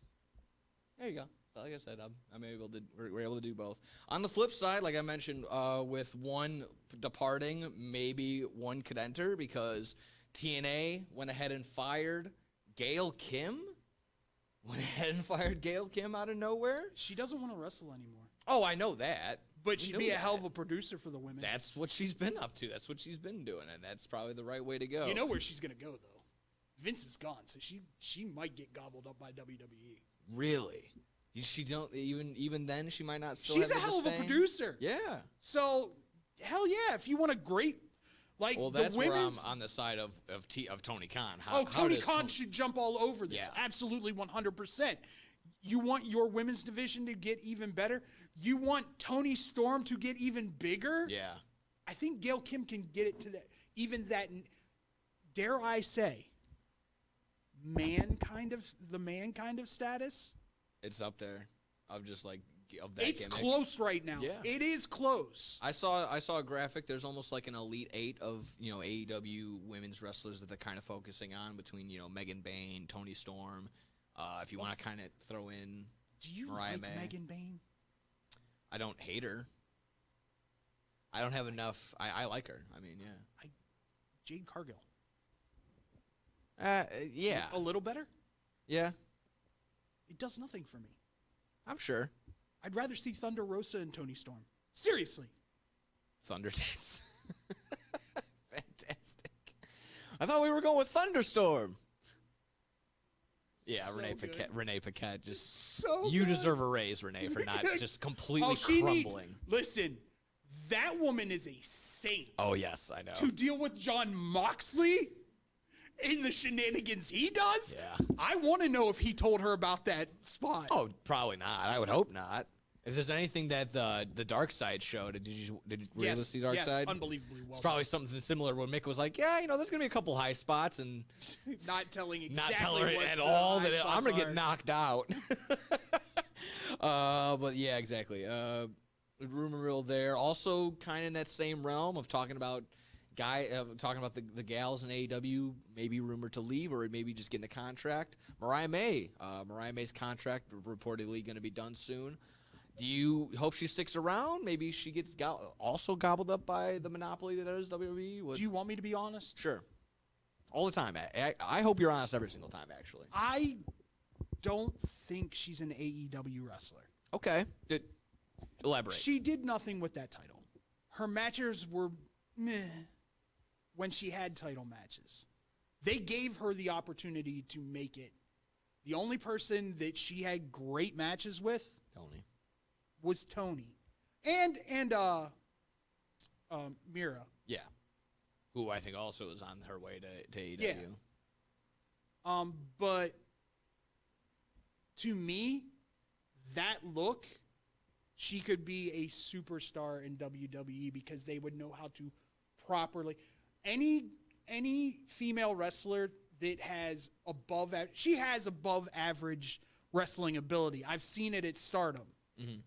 There you go. So like I said, we're able to do both. On the flip side, like I mentioned, with one departing, maybe one could enter because TNA went ahead and fired Gail Kim. Went ahead and fired Gail Kim out of nowhere. She doesn't want to wrestle anymore. Oh, I know that. But she'd be a hell of a producer for the women. That's what she's been up to. That's what she's been doing, and that's probably the right way to go. You know where she's going to go, though. Vince is gone, so she might get gobbled up by WWE. Really? She don't even then she might not still. She's have a hell of a disdain? producer. Yeah. So, hell yeah! If you want a great, well, the that's women's, where I'm on the side of Tony Khan. Tony Khan should jump all over this. Yeah. Absolutely, 100%. You want your women's division to get even better. You want Tony Storm to get even bigger. Yeah. I think Gail Kim can get it to that. Dare I say, the man kind of status. It's up there. Of just like of that. It's gimmick. close right now. Yeah. It is close. I saw a graphic. There's almost like an Elite 8 of AEW women's wrestlers that they're kind of focusing on between Megan Bayne, Tony Storm. If you want to kind of throw in Do you Mariah like May. Megan Bayne? I don't hate her. I don't have enough. I like her. I mean, yeah. Jade Cargill. Yeah. A little better? Yeah. It does nothing for me. I'm sure. I'd rather see Thunder Rosa and Tony Storm. Seriously. Thunder Tits. Fantastic. I thought we were going with Thunderstorm. Yeah, So Renee Paquette just So you good. deserve a raise, Renee, for not just completely she crumbling. Listen, that woman is a saint. Oh yes, I know. To deal with John Moxley in the shenanigans he does? Yeah. I want to know if he told her about that spot. Oh, probably not. I would hope not. If there's anything that the Dark Side showed, were you able to see Dark Side? Unbelievably well. It's probably something similar when Mick was like, yeah, there's going to be a couple high spots and not telling exactly not telling her what at the all high that I'm spots going to are. get knocked out. But yeah, exactly. Rumor mill there. Also kind of in that same realm of talking about the gals in AEW, maybe rumored to leave or maybe just getting a contract. Mariah May. Mariah May's contract reportedly going to be done soon. Do you hope she sticks around? Maybe she gets also gobbled up by the monopoly that is WWE? Do you want me to be honest? Sure. All the time. I hope you're honest every single time, actually. I don't think she's an AEW wrestler. Okay. Elaborate. She did nothing with that title. Her matches were meh when she had title matches. They gave her the opportunity to make it. The only person that she had great matches with Tony. was Tony. And Mira. Yeah. Who I think also is on her way to AEW. Yeah. But to me, that look, she could be a superstar in WWE because they would know how to properly. Any female wrestler that has she has above average wrestling ability. I've seen it at Stardom. Mm-hmm.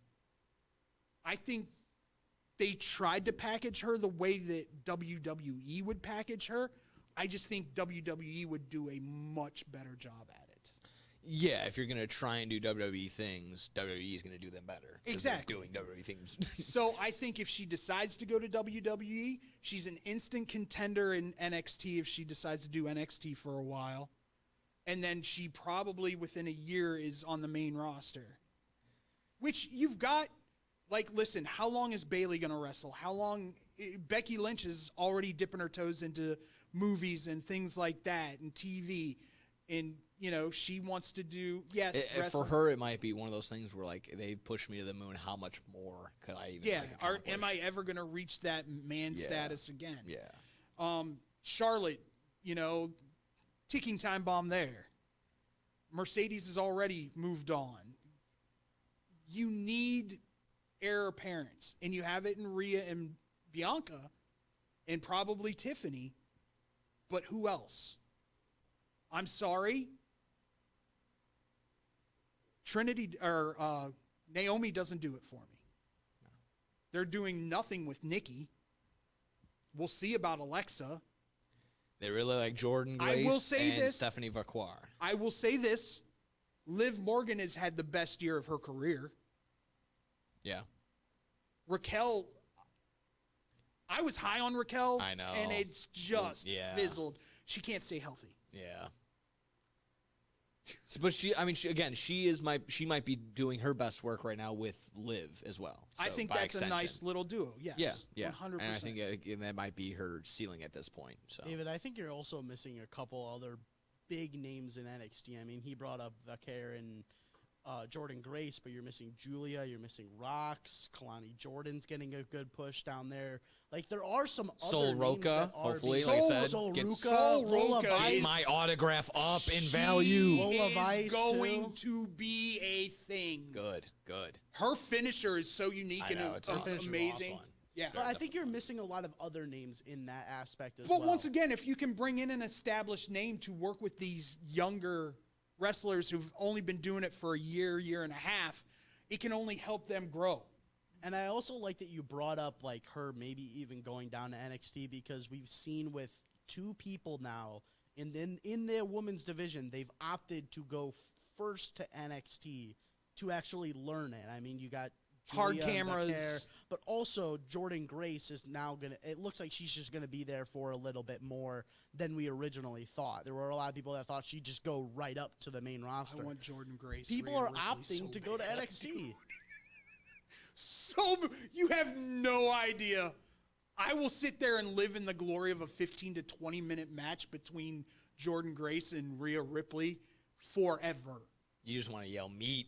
I think they tried to package her the way that WWE would package her. I just think WWE would do a much better job at it. Yeah, if you're going to try and do WWE things, WWE is going to do them better. 'Cause Exactly. they're doing WWE things. So I think if she decides to go to WWE, she's an instant contender in NXT if she decides to do NXT for a while. And then she probably within a year is on the main roster. Which you've got, listen, how long is Bayley going to wrestle? How long? Becky Lynch is already dipping her toes into movies and things like that and TV. And, she wants to do, For wrestling. her, it might be one of those things where, they push me to the moon. How much more could I even accomplish? Am I ever going to reach that man status again? Yeah. Charlotte, ticking time bomb there. Mercedes has already moved on. You need heir apparents, and you have it in Rhea and Bianca and probably Tiffany, but who else? I'm sorry. Naomi doesn't do it for me. No. They're doing nothing with Nikki. We'll see about Alexa. They really like Jordan Grace and Stephanie Vaquar. I will say this. Liv Morgan has had the best year of her career. Yeah. Raquel, I was high on Raquel. I know. And it's just fizzled. She can't stay healthy. Yeah. But she might be doing her best work right now with Liv as well. So I think that's a nice little duo. Yes. Yeah. 100%. And I think that might be her ceiling at this point. So. David, I think you're also missing a couple other big names in NXT. I mean, he brought up Vaquer and Jordan Grace, but you're missing Julia, you're missing Rox, Kalani Jordan's getting a good push down there. Like, there are some other names that are hopefully, like I said, Sol get Ruca, my autograph up in value. She is going to be a thing. Good. Her finisher is so unique and it's amazing. Yeah, but I think you're missing a lot of other names in that aspect as well. But once again, if you can bring in an established name to work with these younger wrestlers who've only been doing it for a year and a half, it can only help them grow. And I also like that you brought up like her maybe even going down to NXT, because we've seen with two people now in their women's division, they've opted to go first to NXT to actually learn it. I mean, you got hard Julia cameras, Vaquer, but also Jordan Grace is now it looks like she's just gonna be there for a little bit more than we originally thought. There were a lot of people that thought she'd just go right up to the main roster. I want Jordan Grace. People are opting to go to NXT. So you have no idea. I will sit there and live in the glory of a 15 to 20 minute match between Jordan Grace and Rhea Ripley forever. You just want to yell meat.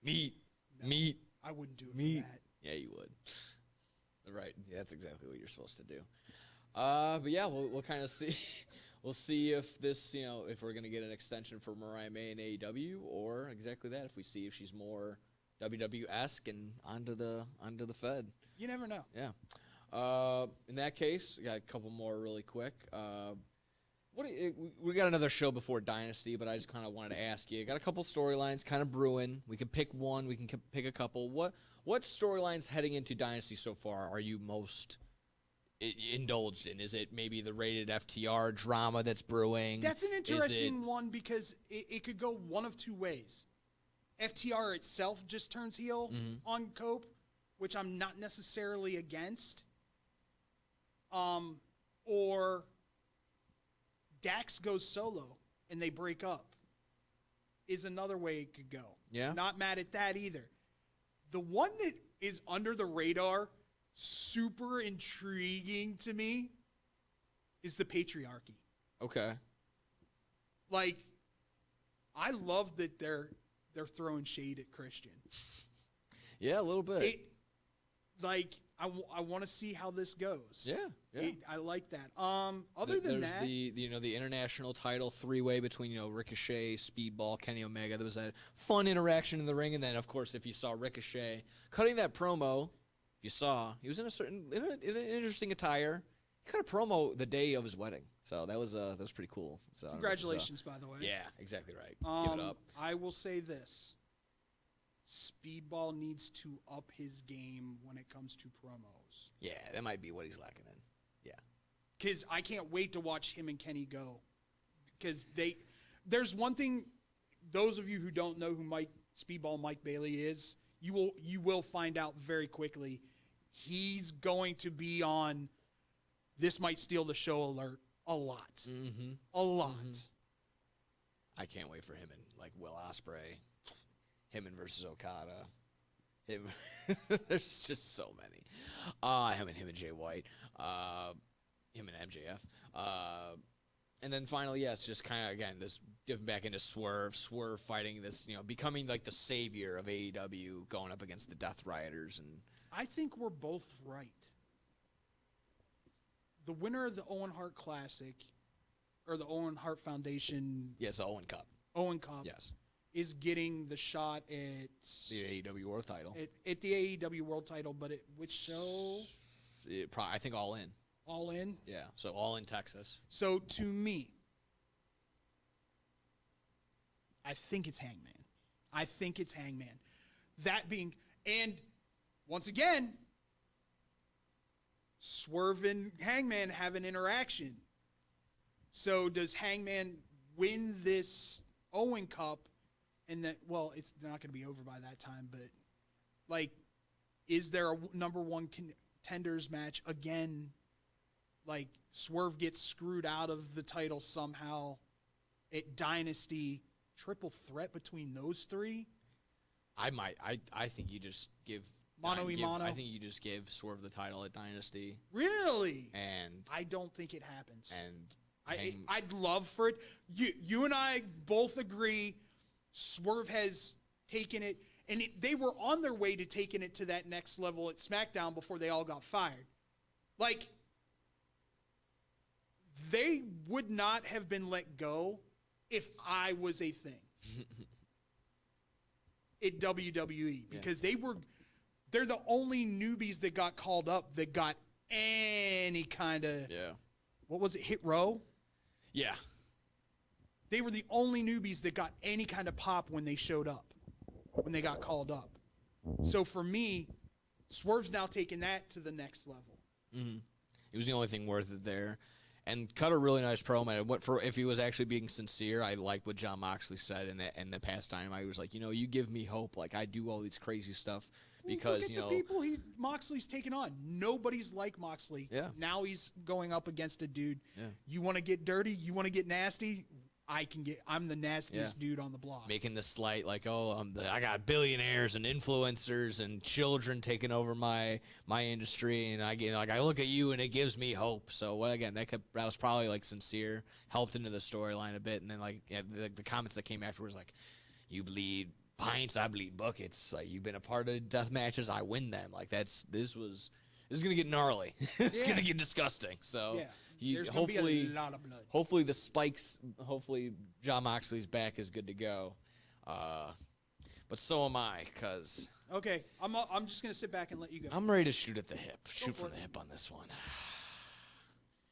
I wouldn't do it for that. Yeah, you would. Right. Yeah, that's exactly what you're supposed to do. But yeah, we'll kind of see. We'll see if this, if we're gonna get an extension for Mariah May in AEW, or exactly that. If we see if she's more WWE-esque and onto the Fed. You never know. Yeah. In that case, we got a couple more really quick. We got another show before Dynasty, but I just kind of wanted to ask you. Got a couple storylines kind of brewing. We can pick one. We can pick a couple. What storylines heading into Dynasty so far are you most indulged in? Is it maybe the rated FTR drama that's brewing? That's an interesting one, because it could go one of two ways. FTR itself just turns heel on Cope, which I'm not necessarily against. Or Dax goes solo and they break up is another way it could go. Yeah. Not mad at that either. The one that is under the radar, super intriguing to me, is the patriarchy. Okay. Like, I love that they're throwing shade at Christian. Yeah, a little bit. I want to see how this goes. Yeah. I like that. Other than there's that, the international title three-way between Ricochet, Speedball, Kenny Omega. There was a fun interaction in the ring, and then of course if you saw Ricochet cutting that promo, if you saw, he was in an interesting attire. He cut a promo the day of his wedding, so that was pretty cool. So congratulations, by the way. Yeah, exactly right. Give it up. I will say this. Speedball needs to up his game when it comes to promos. Yeah, that might be what he's lacking in. Yeah. Because I can't wait to watch him and Kenny go. Because there's one thing, those of you who don't know who Speedball Mike Bailey is, you will find out very quickly. He's going to be on This Might Steal the Show alert a lot. Mm-hmm. A lot. Mm-hmm. I can't wait for him and Will Ospreay. Him and versus Okada. There's just so many. Him and Jay White. Him and MJF. And then finally, it's just kind of, again, this dipping back into Swerve fighting this, becoming like the savior of AEW, going up against the Death Riders. And I think we're both right. The winner of the Owen Hart Classic, or the Owen Hart Foundation. Yes, the Owen Cup. Owen Cup. Yes. Is getting the shot at the AEW World Title. At the AEW World Title, but which show? I think All In. All In? Yeah, so All In Texas. So to me, I think it's Hangman. that being, and once again, Swerve and Hangman have an interaction. So does Hangman win this Owen Cup? And that, well, it's not going to be over by that time, but like, is there a number one contenders match again? Like, Swerve gets screwed out of the title somehow at Dynasty. Triple threat between those three? I think you just give Mano a mano? I think you just give Swerve the title at Dynasty. Really? And I don't think it happens. And I'd love for it. You and I both agree Swerve has taken it, and they were on their way to taking it to that next level at SmackDown before they all got fired. Like, they would not have been let go if I was a thing at WWE, because they're the only newbies that got called up that got any kind of, what was it, Hit Row? Yeah. They were the only newbies that got any kind of pop when they showed up, when they got called up. So for me, Swerve's now taking that to the next level. Mm-hmm. It was the only thing worth it there. And cut a really nice promo. If he was actually being sincere, I like what John Moxley said in the past time. I was like, you give me hope. Like, I do all these crazy stuff because, look at the people Moxley's taken on. Nobody's like Moxley. Yeah. Now he's going up against a dude. Yeah. You want to get dirty? You want to get nasty? I'm the nastiest dude on the block. Making this slight, like, I got billionaires and influencers and children taking over my industry, and I look at you and it gives me hope. So, well, again, that was probably like sincere, helped into the storyline a bit, and then the comments that came afterwards, like, you bleed pints, I bleed buckets. Like, you've been a part of death matches, I win them. Like, this is gonna get gnarly. It's gonna get disgusting. So. Yeah. There's going to be a lot of blood. Hopefully the spikes, hopefully John Moxley's back is good to go. But so am I, because... Okay, I'm just going to sit back and let you go. I'm ready to shoot at the hip. Shoot from the hip on this one.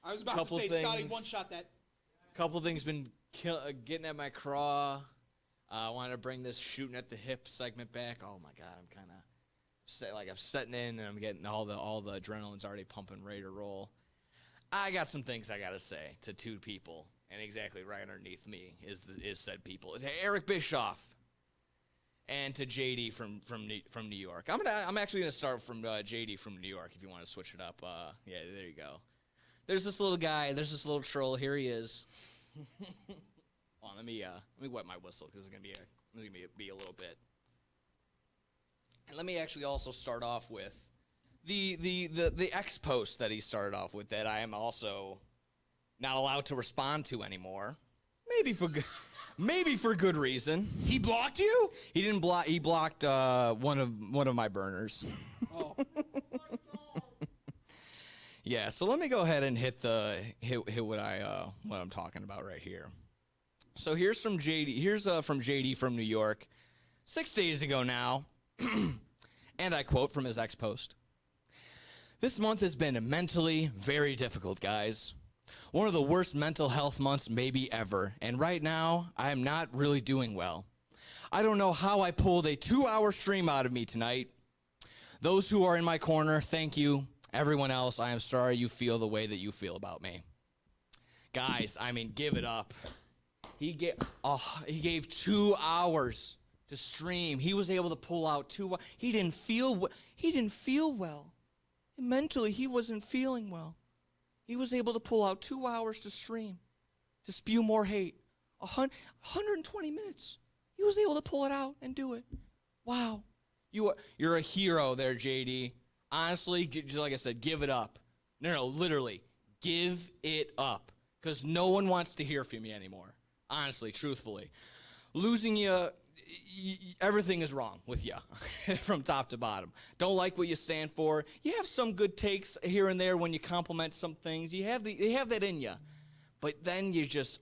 I was about to say, Scotty, one-shot that. Couple things been getting at my craw. I wanted to bring this shooting at the hip segment back. Oh, my God, I'm kind of... I'm setting in, and I'm getting all the adrenaline's already pumping, ready to roll. I got some things I gotta say to two people, and exactly right underneath me is said people. To Eric Bischoff and to JD from New York. I'm actually gonna start from JD from New York if you want to switch it up. Yeah, there you go. There's this little guy. There's this little troll. Here he is. Hold on, let me wet my whistle because it's gonna be a little bit. And let me actually also start off with the X post that he started off with that I am also not allowed to respond to anymore. Maybe for good reason. He blocked you? He didn't block. He blocked one of my burners. Oh. Yeah. So let me go ahead and hit what I'm talking about right here. So here's from JD. Here's from JD from New York, 6 days ago now, and I quote from his X post. This month has been mentally very difficult, guys. One of the worst mental health months maybe ever, and right now, I am not really doing well. I don't know how I pulled a 2-hour stream out of me tonight. Those who are in my corner, thank you. Everyone else, I am sorry you feel the way that you feel about me. Guys, I mean, give it up. He gave 2 hours to stream. He was able to pull out 2 hours. He didn't feel well. Mentally, he wasn't feeling well. He was able to pull out 2 hours to stream, to spew more hate. 120 minutes. He was able to pull it out and do it. Wow. You're a hero there, JD. Honestly, just like I said, give it up. No, literally, give it up. Because no one wants to hear from you anymore. Honestly, truthfully. Losing you, everything is wrong with you from top to bottom. Don't like what you stand for. You have some good takes here and there when you compliment some things. You have that in you. But then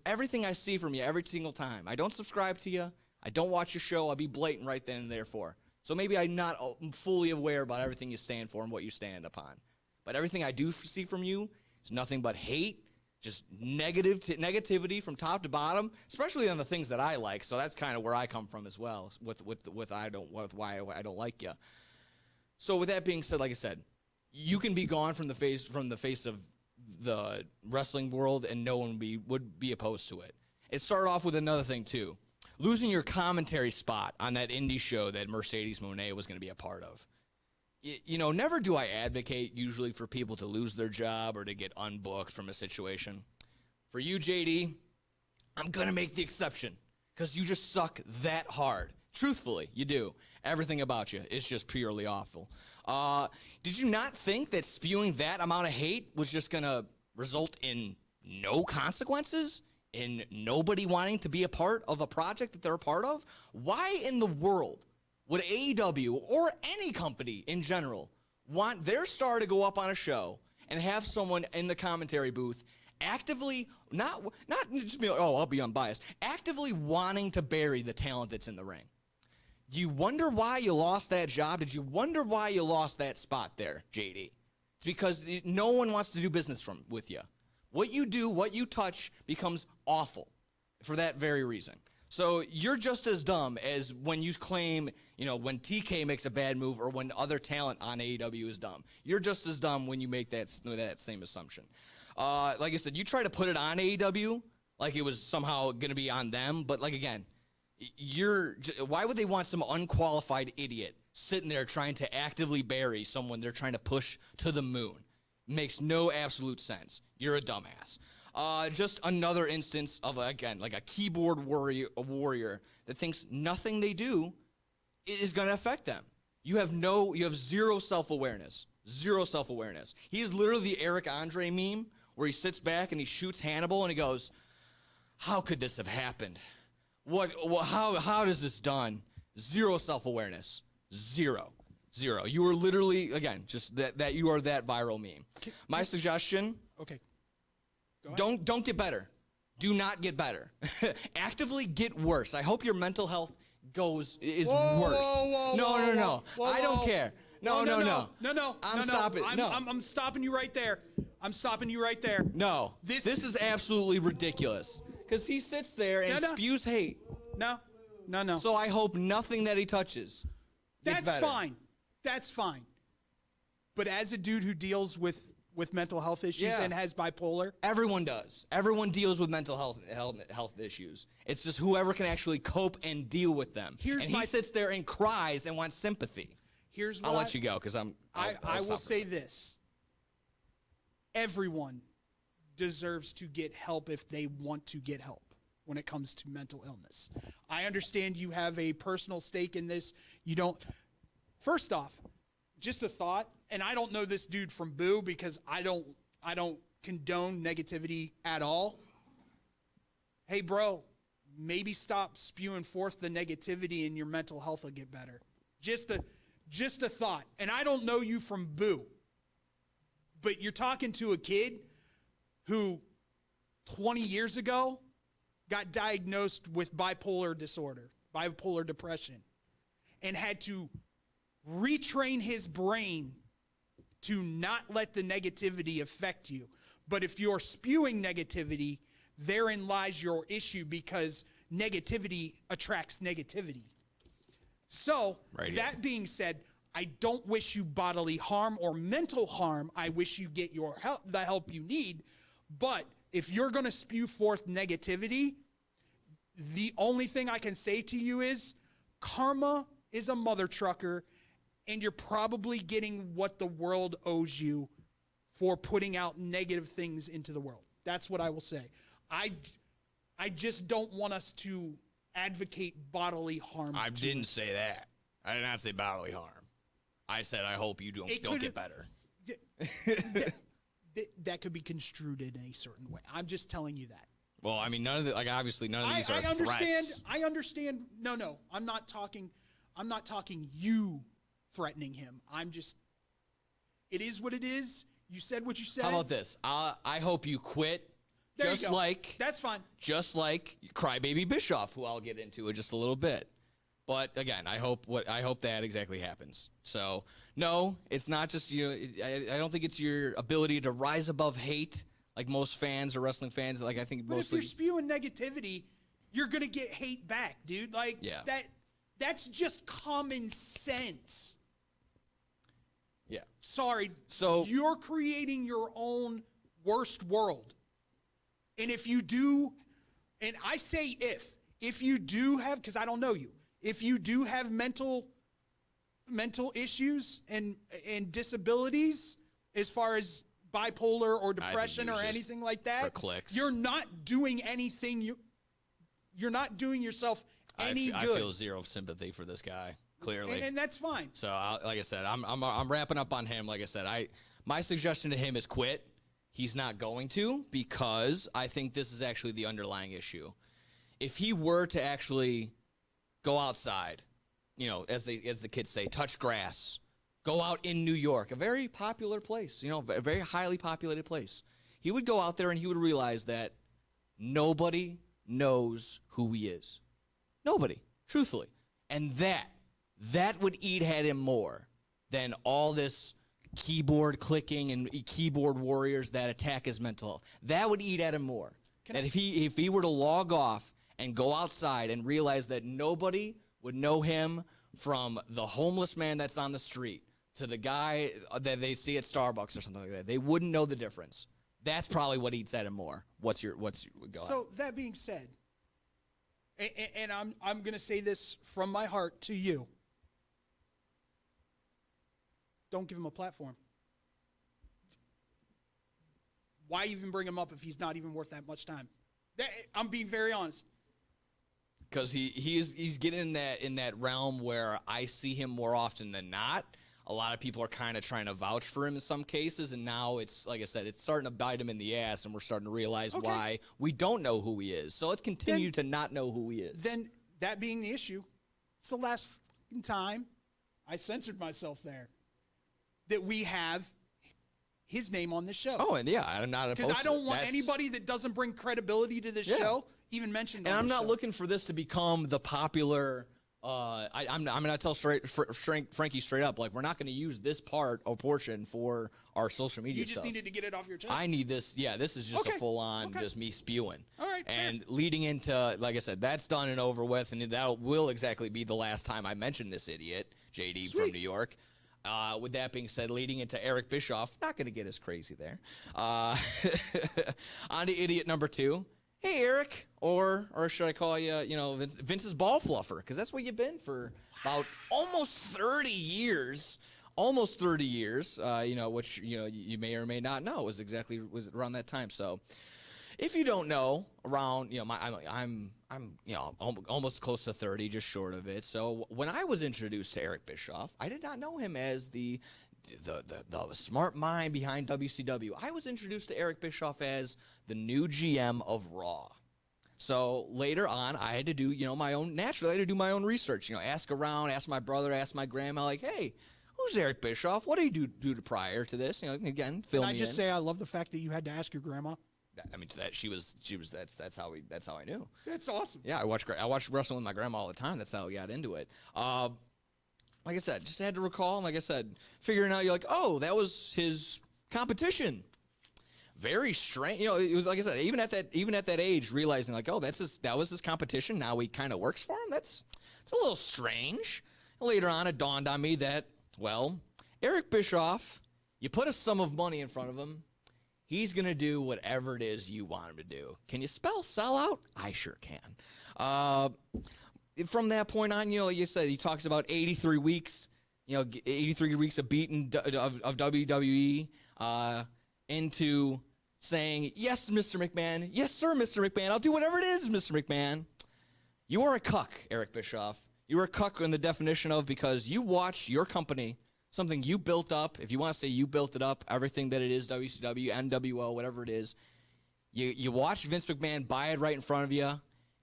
everything I see from you every single time. I don't subscribe to you. I don't watch your show. I'll be blatant right then and there for. So maybe I'm not fully aware about everything you stand for and what you stand upon. But everything I do see from you is nothing but hate, just negativity from top to bottom, especially on the things that I like. So that's kind of where I come from as well with why I don't like you. So with that being said, like I said, you can be gone from the face of the wrestling world, and no one would be opposed to it. It started off with another thing too, losing your commentary spot on that indie show that Mercedes Moné was going to be a part of. Never do I advocate usually for people to lose their job or to get unbooked from a situation. For you, JD, I'm going to make the exception because you just suck that hard. Truthfully, you do. Everything about you is just purely awful. Did you not think that spewing that amount of hate was just going to result in no consequences? In nobody wanting to be a part of a project that they're a part of? Why in the world would AEW or any company in general want their star to go up on a show and have someone in the commentary booth actively, not just be like, oh, I'll be unbiased, actively wanting to bury the talent that's in the ring? Do you wonder why you lost that job? Did you wonder why you lost that spot there, JD? It's because no one wants to do business with you. What you do, what you touch becomes awful for that very reason. So you're just as dumb as when you claim, when TK makes a bad move or when other talent on AEW is dumb. You're just as dumb when you make that same assumption. Like I said, you try to put it on AEW like it was somehow going to be on them. But like, again, why would they want some unqualified idiot sitting there trying to actively bury someone they're trying to push to the moon? Makes no absolute sense. You're a dumbass. Just another instance of, again, like a keyboard warrior that thinks nothing they do is going to affect them. You have zero self-awareness. Zero self-awareness. He is literally the Eric Andre meme where he sits back and he shoots Hannibal and he goes, how could this have happened? How is this done? Zero self-awareness. Zero. You are literally, again, just that you are that viral meme. My suggestion, okay. Go ahead. Don't get better. Do not get better. Actively get worse. I hope your mental health is worse. No. I don't care. No. I'm stopping. I'm stopping you right there. I'm stopping you right there. No. This is absolutely ridiculous. Because he sits there and spews hate. No. So I hope nothing that he touches gets better. That's fine. But as a dude who deals with mental health issues and has bipolar, everyone does. Everyone deals with mental health issues. It's just whoever can actually cope and deal with them. He sits there and cries and wants sympathy. I'll let you go because I will say this. Everyone deserves to get help if they want to get help when it comes to mental illness. I understand you have a personal stake in this. You don't. First off, just a thought, and I don't know this dude from Boo because I don't condone negativity at all. Hey, bro, maybe stop spewing forth the negativity and your mental health will get better. Just a thought. And I don't know you from Boo, but you're talking to a kid who 20 years ago got diagnosed with bipolar disorder, bipolar depression, and had to retrain his brain to not let the negativity affect you. But if you're spewing negativity, therein lies your issue because negativity attracts negativity. So, that being said, I don't wish you bodily harm or mental harm. I wish you get the help you need. But if you're going to spew forth negativity, the only thing I can say to you is karma is a mother trucker, and you're probably getting what the world owes you for putting out negative things into the world. That's what I will say. I just don't want us to advocate bodily harm. I didn't say that. I did not say bodily harm. I said I hope you don't get better. That could be construed in a certain way. I'm just telling you that. Well, I mean, none of these are threats. I understand. No, I'm not talking you threatening him. It is what it is. You said what you said. How about this? I hope you quit. There you go. That's fine. Just like Crybaby Bischoff, who I'll get into in just a little bit. But again, I hope that exactly happens. So no, it's not just you. I don't think it's your ability to rise above hate like most fans or wrestling fans. Like I think But mostly. if you're spewing negativity, you're gonna get hate back, dude. Like Yeah. that's just common sense. Yeah. Sorry. So- you're creating your own worst world. And if you do, and I say if you do have, because I don't know you, if you do have mental issues and disabilities as far as bipolar or depression it or was just anything like for that, clicks. you're not doing anything. You're not doing yourself any I good. feel zero sympathy for this guy. Clearly. and that's fine. So, like I said, I'm wrapping up on him. Like I said, my suggestion to him is quit. He's not going to, because I think this is actually the underlying issue. If he were to actually go outside, as the kids say, touch grass, go out in New York, a very popular place, a very highly populated place, he would go out there and he would realize that nobody knows who he is. Nobody, truthfully. And that would eat at him more than all this keyboard clicking and keyboard warriors that attack his mental health. That would eat at him more. If he were to log off and go outside and realize that nobody would know him from the homeless man that's on the street to the guy that they see at Starbucks or something like that, they wouldn't know the difference. That's probably what eats at him more. Go So that being said, and I'm going to say this from my heart to you. Don't give him a platform. Why even bring him up if he's not even worth that much time? I'm being very honest. Because he's getting in that realm where I see him more often than not. A lot of people are kind of trying to vouch for him in some cases, and now it's, like I said, it's starting to bite him in the ass, and we're starting to realize why we don't know who he is. So let's continue to not know who he is. Then, that being the issue, it's the last fucking time, I censored myself there, that we have his name on this show. Oh, and yeah, I'm not opposed to it. Because I don't want anybody that doesn't bring credibility to this show even mentioned on And I'm this not show. looking for this to become the popular... I'm going to tell Frankie straight up, like, we're not going to use this part or portion for our social media You just stuff. needed to get it off your chest? I need this. Yeah, this is just a full-on just me spewing. All right, and leading into, like I said, that's done and over with, and that will exactly be the last time I mention this idiot, JD from New York. With that being said, leading into Eric Bischoff, not going to get as crazy there. On to idiot number 2. Hey, Eric, or should I call you, Vince's ball fluffer, because that's what you've been for about almost 30 years. Almost 30 years, which, you may or may not know was around that time. So if you don't know, around, I'm almost close to 30, just short of it. So when I was introduced to Eric Bischoff, I did not know him as the smart mind behind WCW. I was introduced to Eric Bischoff as the new GM of Raw. So later on, I had to do, my own research, ask around, ask my brother, ask my grandma, like, hey, who's Eric Bischoff? What did he do prior to this? Again, fill me in. Can I just say I love the fact that you had to ask your grandma? I mean, that's how I knew. That's awesome. Yeah, I watched wrestling with my grandma all the time. That's how we got into it. Like I said, just had to recall. And like I said, figuring out, you're like, oh, that was his competition. Very strange. It was, like I said, even at that age, realizing like, oh, that was his competition. Now he kind of works for him. It's a little strange. Later on, it dawned on me that, well, Eric Bischoff, you put a sum of money in front of him, he's gonna do whatever it is you want him to do. Can you spell sellout? I sure can. From that point on, like you said, he talks about 83 weeks, 83 weeks of beating of WWE into saying, yes, Mr. McMahon. Yes, sir, Mr. McMahon. I'll do whatever it is, Mr. McMahon. You are a cuck, Eric Bischoff. You are a cuck in the definition of, because you watched your company, something you built up, if you want to say you built it up, everything that it is, WCW, NWO, whatever it is, you watched Vince McMahon buy it right in front of you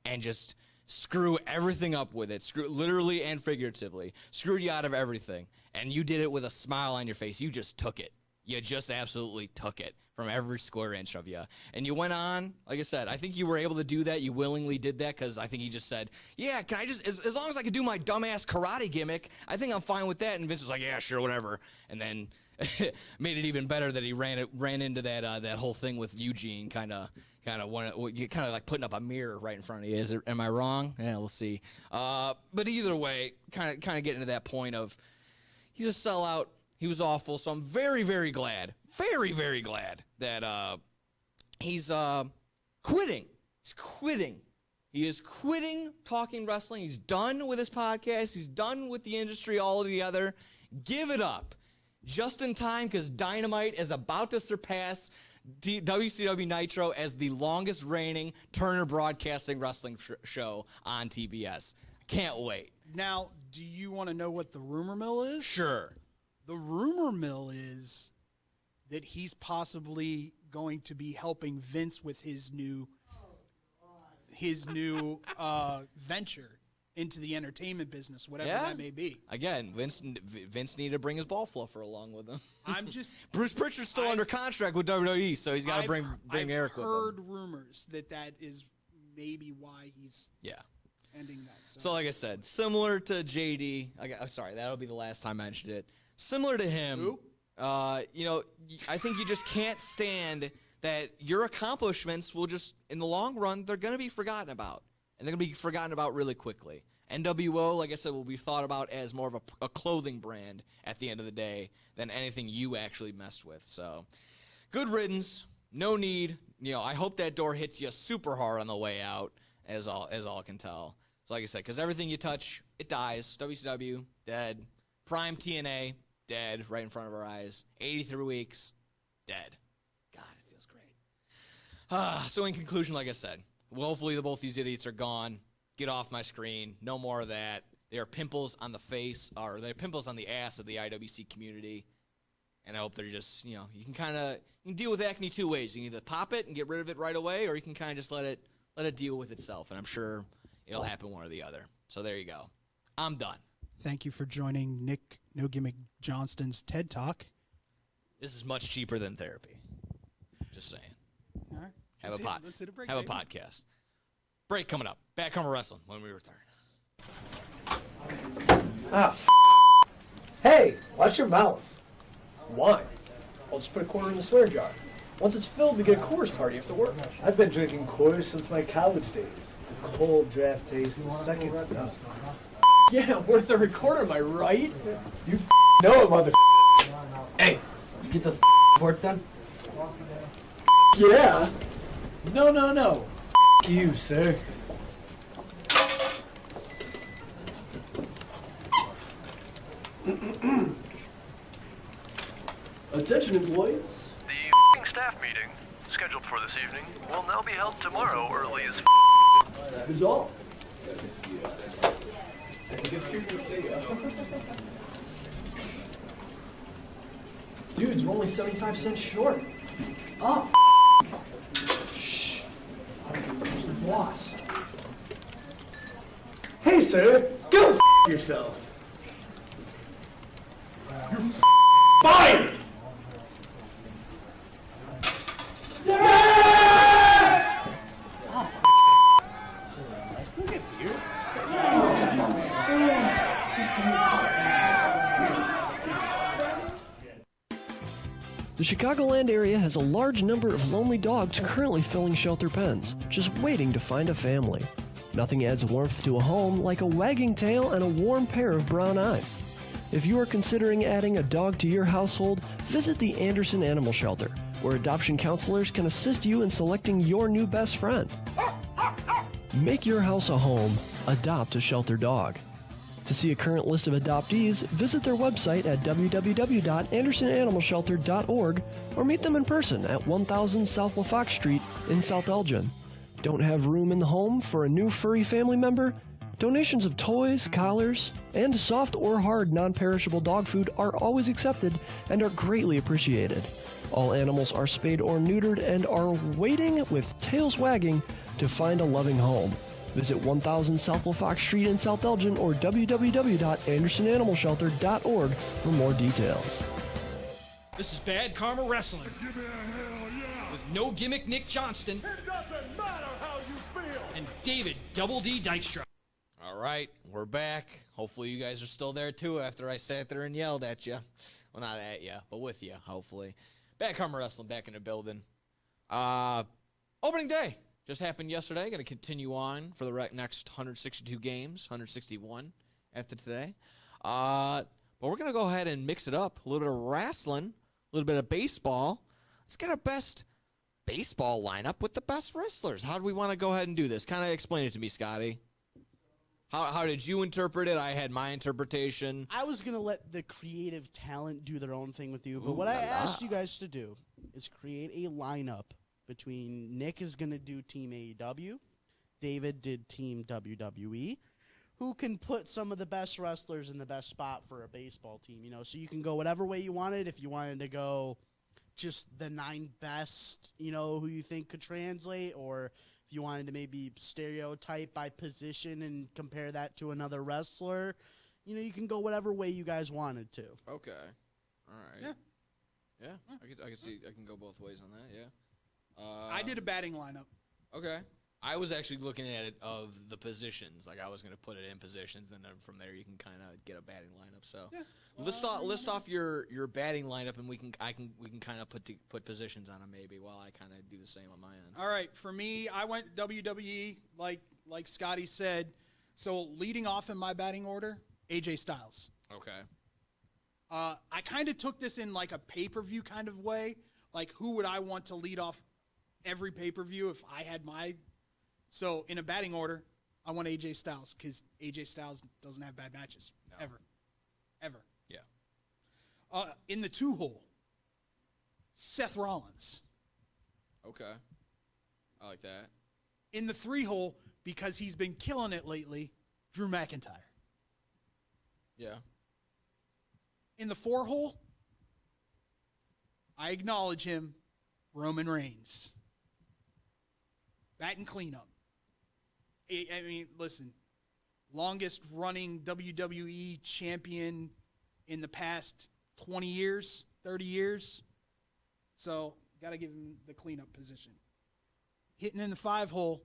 and just screw everything up with it, screw literally and figuratively, screwed you out of everything, and you did it with a smile on your face. You just took it. You just absolutely took it from every square inch of you. And you went on, like I said, I think you were able to do that. You willingly did that because I think he just said, yeah, can I just, as long as I can do my dumbass karate gimmick, I think I'm fine with that. And Vince was like, yeah, sure, whatever. And then made it even better that he ran into that whole thing with Eugene, kind of like putting up a mirror right in front of you. Am I wrong? Yeah, we'll see. But either way, kind of getting to that point of he's a sellout. He was awful. So I'm very, very glad that he's quitting. He's quitting. He is quitting talking wrestling. He's done with his podcast. He's done with the industry altogether. Give it up. Just in time, because Dynamite is about to surpass WCW Nitro as the longest reigning Turner Broadcasting wrestling show on TBS. Can't wait. Now, do you want to know what the rumor mill is? Sure. The rumor mill is that he's possibly going to be helping Vince with his new venture into the entertainment business, whatever that may be. Again, Vince needed to bring his ball fluffer along with him. I'm just Bruce Pritchard's still under contract with WWE, so he's got to bring Eric with him. I've heard rumors that is maybe why he's ending that. So like I said, similar to JD. I'm sorry, that'll be the last time I mentioned it. Similar to him. Who? I think you just can't stand that your accomplishments will just, in the long run, they're going to be forgotten about. And they're going to be forgotten about really quickly. NWO, like I said, will be thought about as more of a clothing brand at the end of the day than anything you actually messed with. So, good riddance. No need. I hope that door hits you super hard on the way out, as all can tell. So, like I said, because everything you touch, it dies. WCW, dead. Prime TNA, dead right in front of our eyes. 83 weeks, dead. God, it feels great. So in conclusion, like I said, hopefully both these idiots are gone. Get off my screen. No more of that. They are pimples on the face, or they're pimples on the ass of the IWC community. And I hope they're just, you can deal with acne two ways. You can either pop it and get rid of it right away, or you can kind of just let it deal with itself. And I'm sure it'll happen one or the other. So there you go. I'm done. Thank you for joining Nick No Gimmick Johnston's TED Talk. This is much cheaper than therapy. Just saying. All right. Let's hit a break. Have a podcast. Break coming up. Backcomer Wrestling when we return. Hey, watch your mouth. Why? I'll just put a quarter in the swear jar. Once it's filled, we get a Coors party after work. I've been drinking Coors since my college days. The cold draft taste, the second to none. Yeah, worth the recorder, am I right? You know it, mother. Hey, Get those reports done? yeah. No. You, sir. Attention, employees. The staff meeting, scheduled for this evening, will now be held tomorrow early as Who's all? Dudes, we're only 75 cents short. Oh, shh. Mr. Boss. Hey, sir, go yourself. You're fired! The Chicagoland area has a large number of lonely dogs currently filling shelter pens, just waiting to find a family. Nothing adds warmth to a home like a wagging tail and a warm pair of brown eyes. If you are considering adding a dog to your household, visit the Anderson Animal Shelter, where adoption counselors can assist you in selecting your new best friend. Make your house a home. Adopt a shelter dog. To see a current list of adoptees, visit their website at www.andersonanimalshelter.org or meet them in person at 1000 South LaFox Street in South Elgin. Don't have room in the home for a new furry family member? Donations of toys, collars, and soft or hard non-perishable dog food are always accepted and are greatly appreciated. All animals are spayed or neutered and are waiting with tails wagging to find a loving home. Visit 1000 South LaFox Street in South Elgin or www.andersonanimalshelter.org for more details. This is Bad Karma Wrestling Give me a hell yeah! with No Gimmick Nick Johnston It doesn't matter how you feel! and David Double D Dykstra. All right, we're back. Hopefully you guys are still there too after I sat there and yelled at you. Well, not at you, but with you, hopefully. Bad Karma Wrestling back in the building. Opening day just happened yesterday. Going to continue on for the next 162 games, 161 after today. But we're going to go ahead and mix it up. A little bit of wrestling, a little bit of baseball. Let's get our best baseball lineup with the best wrestlers. How do we want to go ahead and do this? Kind of explain it to me, Scotty. How did you interpret it? I had my interpretation. I was going to let the creative talent do their own thing with you, but what I asked you guys to do is create a lineup between Nick is going to do Team AEW, David did Team WWE, who can put some of the best wrestlers in the best spot for a baseball team, so you can go whatever way you wanted. If you wanted to go just the 9 best, who you think could translate, or if you wanted to maybe stereotype by position and compare that to another wrestler, you can go whatever way you guys wanted to. Okay. All right. Yeah. I can see. I can go both ways on that. Yeah. I did a batting lineup. Okay. I was actually looking at it of the positions. Like I was going to put it in positions, and then from there you can kind of get a batting lineup. So list off your batting lineup, and we can kind of put positions on them maybe while I kind of do the same on my end. All right, for me, I went WWE like Scotty said. So leading off in my batting order, AJ Styles. Okay. I kind of took this in like a pay-per-view kind of way. Like who would I want to lead off every pay-per-view if I had my... So in a batting order, I want AJ Styles because AJ Styles doesn't have bad matches. No. Ever. Yeah. In the 2-hole, Seth Rollins. Okay. I like that. In the 3-hole, because he's been killing it lately, Drew McIntyre. Yeah. In the 4-hole, I acknowledge him, Roman Reigns. Bat and cleanup. I mean, listen, longest running WWE champion in the past 20 years, 30 years. So, got to give him the cleanup position. Hitting in the 5-hole,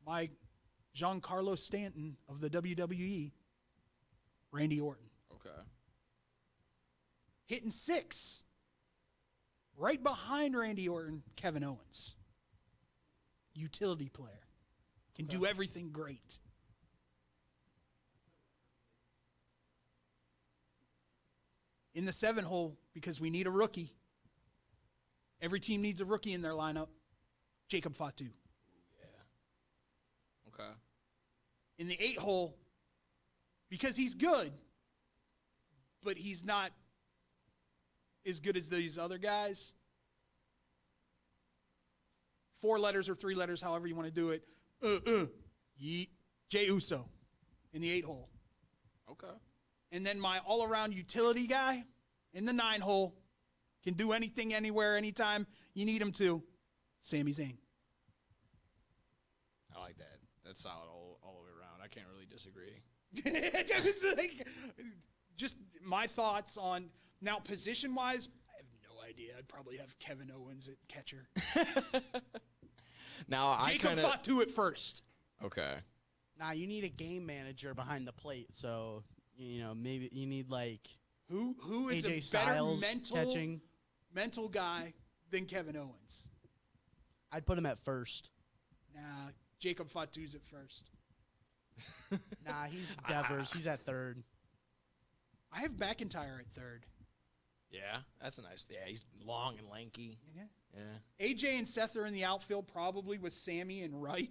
my Giancarlo Stanton of the WWE, Randy Orton. Okay. Hitting 6, right behind Randy Orton, Kevin Owens. Utility player. Can do everything great. In the 7-hole, because we need a rookie. Every team needs a rookie in their lineup. Jacob Fatu. Yeah. Okay. In the 8-hole, because he's good, but he's not as good as these other guys. 4 letters or 3 letters, however you want to do it. Yeet. Jey Uso in the 8-hole. Okay. And then my all-around utility guy in the 9-hole can do anything, anywhere, anytime you need him to. Sami Zayn. I like that. That's solid all the way around. I can't really disagree. Just my thoughts on now position-wise. I have no idea. I'd probably have Kevin Owens at catcher. Now Jacob Fatu at first. Okay. Now you need a game manager behind the plate, so maybe you need like who is AJ a Styles better mental guy than Kevin Owens. I'd put him at first. Nah, Jacob Fatu's at first. Nah, he's Devers. He's at third. I have McIntyre at third. Yeah, that's a nice. Yeah, he's long and lanky. Yeah. AJ and Seth are in the outfield, probably with Sammy and Wright.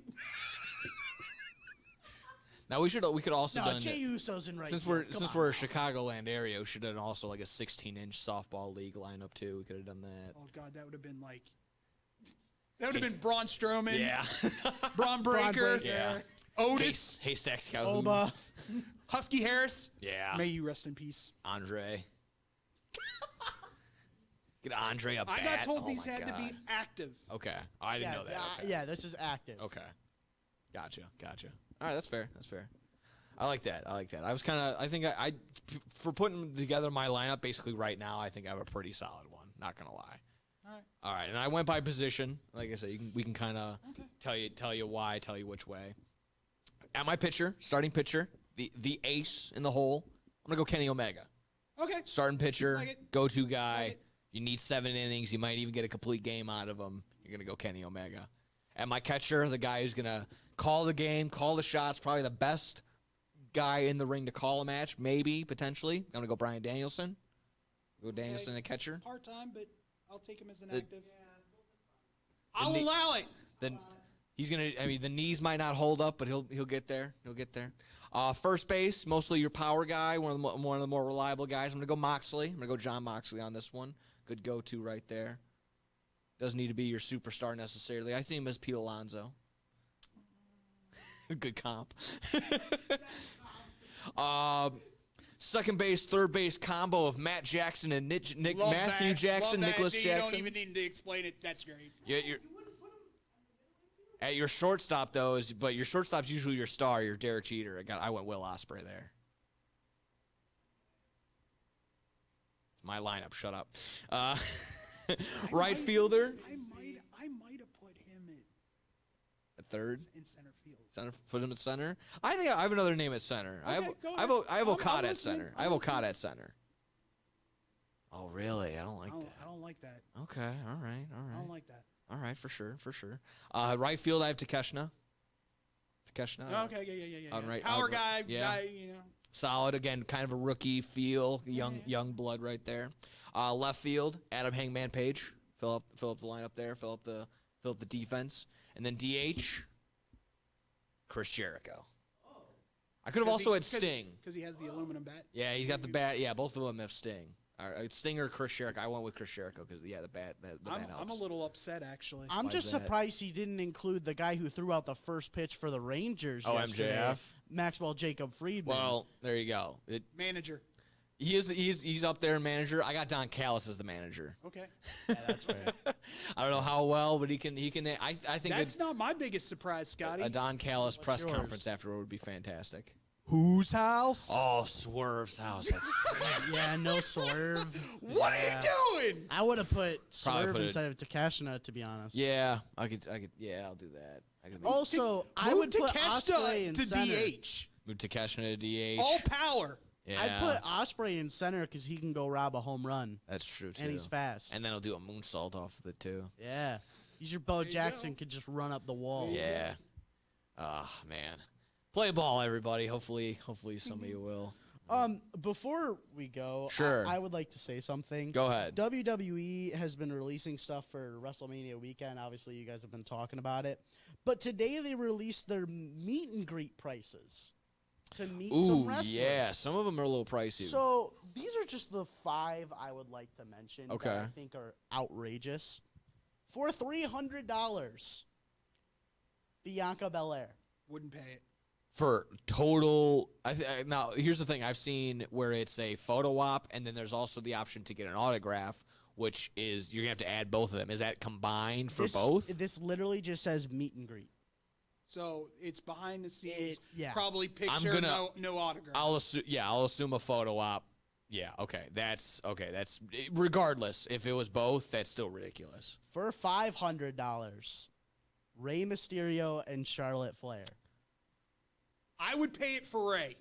Now we could also done Jey Uso's in right. Since we're a Chicagoland area, we should have done also like a 16-inch softball league lineup too. We could have done that. Oh God, that would have been like. That would have been Braun Strowman. Yeah. Braun Breaker. Yeah. Otis. Haystacks Calhoun. Oba. Husky Harris. Yeah. May you rest in peace. Andre. Get Andre a bat. I got told these my had God. to be active. Okay. Oh, I didn't know that. Okay. Yeah, this is active. Okay. Gotcha. All right, that's fair. I like that. I was kind of. I think I for putting together my lineup basically right now. I think I have a pretty solid one. Not gonna lie. All right, and I went by position. Like I said, we can kind of tell you why, tell you which way. At my pitcher, starting pitcher, the ace in the hole. I'm gonna go Kenny Omega. Okay. Starting pitcher, Like it. go-to guy. Like it. You need 7 innings. You might even get a complete game out of him. You're going to go Kenny Omega. And my catcher, the guy who's going to call the game, call the shots, probably the best guy in the ring to call a match, maybe, potentially. I'm going to go Bryan Danielson. Go Danielson, the catcher. Part-time, but I'll take him as an active. I'll allow it. Then he's going to, I mean, the knees might not hold up, but he'll get there. He'll get there. First base, mostly your power guy, one of the more reliable guys. I'm going to go Moxley. I'm going to go John Moxley on this one. Good go-to right there. Doesn't need to be your superstar necessarily. I see him as Pete Alonso. Good comp. Second base, third base combo of Matt Jackson and Matthew Jackson, Nicholas Jackson. You don't even need to explain it. That's great. Yeah, at your shortstop though, but your shortstop's usually your star, your Derek Jeter. I went Will Ospreay there. It's my lineup. Shut up. Right fielder. I might have put him At third. in center field. Put him at center. I think I have another name at center. Okay, go I have ahead. Okada I'm at center. listening. I have Okada at center. Oh really? I don't like that. I don't like that. Okay. All right. I don't like that. All right. For sure. Right field. I have Takeshita. Okay, yeah. Outright- Power outright- guy, yeah. you know. Solid again, kind of a rookie feel, young blood right there. Left field, Adam Hangman Page, fill up the lineup there, fill up the defense, and then DH, Chris Jericho. I could have also had Sting. Because he has the aluminum bat. Yeah, he's got the bat. Yeah, both of them have Sting. All right, Sting or Chris Jericho. I went with Chris Jericho because the bat helps. I'm a little upset actually. I'm Why just is that? surprised he didn't include the guy who threw out the first pitch for the Rangers yesterday, MJF? Maxwell Jacob Friedman. Well, there you go. Manager. He's up there, manager. I got Don Callis as the manager. Okay. Yeah, that's fair. I don't know how well, but he can. I think That's not my biggest surprise, Scotty. a Don Callis press yours? conference afterward would be fantastic. Whose house? Oh, Swerve's house. Yeah, no Swerve. What Yeah. are you doing? I would have put Probably Swerve put it- instead of Takashina, to be honest. Yeah, I could. Yeah, I'll do that. I could Also, I Move would put Takeshita Ospreay in to center. DH. move Takeshita to DH. All power. Yeah, I'd put Ospreay in center because he can go rob a home run, that's true too. and he's fast. And then he'll do a moonsault off of it too. Yeah. He's your Bo Jackson, could just run up the wall. Yeah. Ah, man. Play ball, everybody. Hopefully some of you will. Before we go, Sure. I would like to say something. Go ahead. WWE has been releasing stuff for WrestleMania weekend. Obviously, you guys have been talking about it. But today they released their meet and greet prices to meet some Ooh, wrestlers. yeah. Some of them are a little pricey. So these are just the 5 I would like to mention Okay. that I think are outrageous. For $300, Bianca Belair. Wouldn't pay it. For total, now here's the thing. I've seen where it's a photo op, and then there's also the option to get an autograph, which is you're gonna have to add both of them. Is that combined for both? This literally just says meet and greet. So it's behind the scenes. Yeah. Probably picture, no autograph. I'll assume a photo op. Yeah, okay. That's regardless. If it was both, that's still ridiculous. For $500, Rey Mysterio and Charlotte Flair. I would pay it for Ray.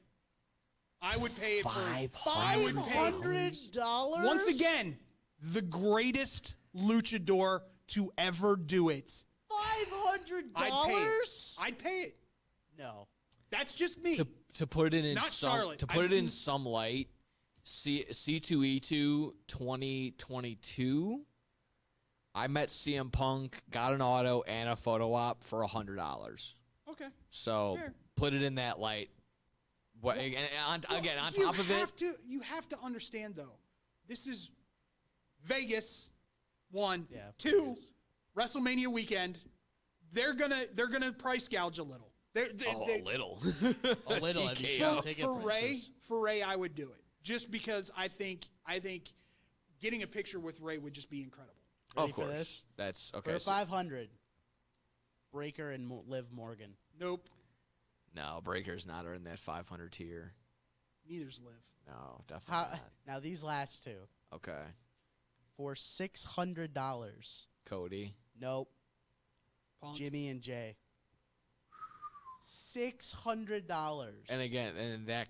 I would pay it for $500? Once again, the greatest luchador to ever do it. $500? I'd pay it. No. That's just me. To put it in Not some Charlotte. to put it in some light, C2E2 2022. I met CM Punk, got an auto and a photo op for $100. Okay. So Fair. put it in that light. What on top of it? You have to understand though. This is Vegas. 1, Yeah, 2, Vegas. WrestleMania weekend. They're gonna price gouge a little. A little. A little. I mean, For Ray, I would do it just because I think getting a picture with Ray would just be incredible. Ready Of course. for this? That's okay. For $500, Breaker and Liv Morgan. Nope. No, Breaker's not in that 500 tier. Neither's Liv. No, definitely not. Now these last two. Okay. For $600. Cody. Nope. Punk. Jimmy and Jay. $600. And again,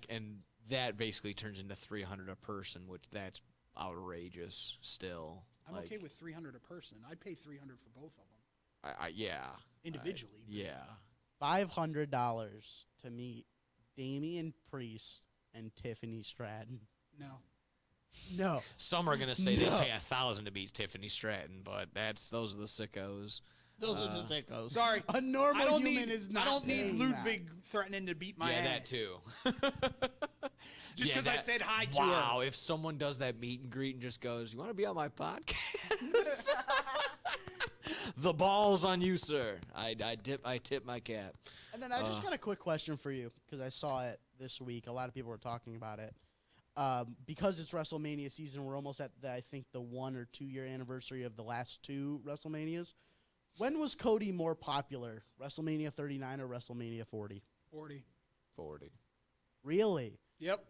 and that basically turns into $300 a person, which that's outrageous still. I'm okay with $300 a person. I'd pay $300 for both of them. Yeah. Individually. Yeah. $500 to meet Damian Priest and Tiffany Stratton. No. No. Some are gonna say they pay $1,000 to beat Tiffany Stratton, but those are the sickos. Those are the sickos. Sorry. A normal human is not. I don't need paying Ludwig threatening to beat my ass. Yeah, that too. Just because I said hi to her. Wow, if someone does that meet and greet and just goes, "You want to be on my podcast?" The ball's on you, sir. I tip my cap. And then I just got a quick question for you because I saw it this week. A lot of people were talking about it. Because it's WrestleMania season, we're almost at I think the 1 or 2 year anniversary of the last 2 WrestleManias. When was Cody more popular, WrestleMania 39 or WrestleMania 40? 40. Really? Yep.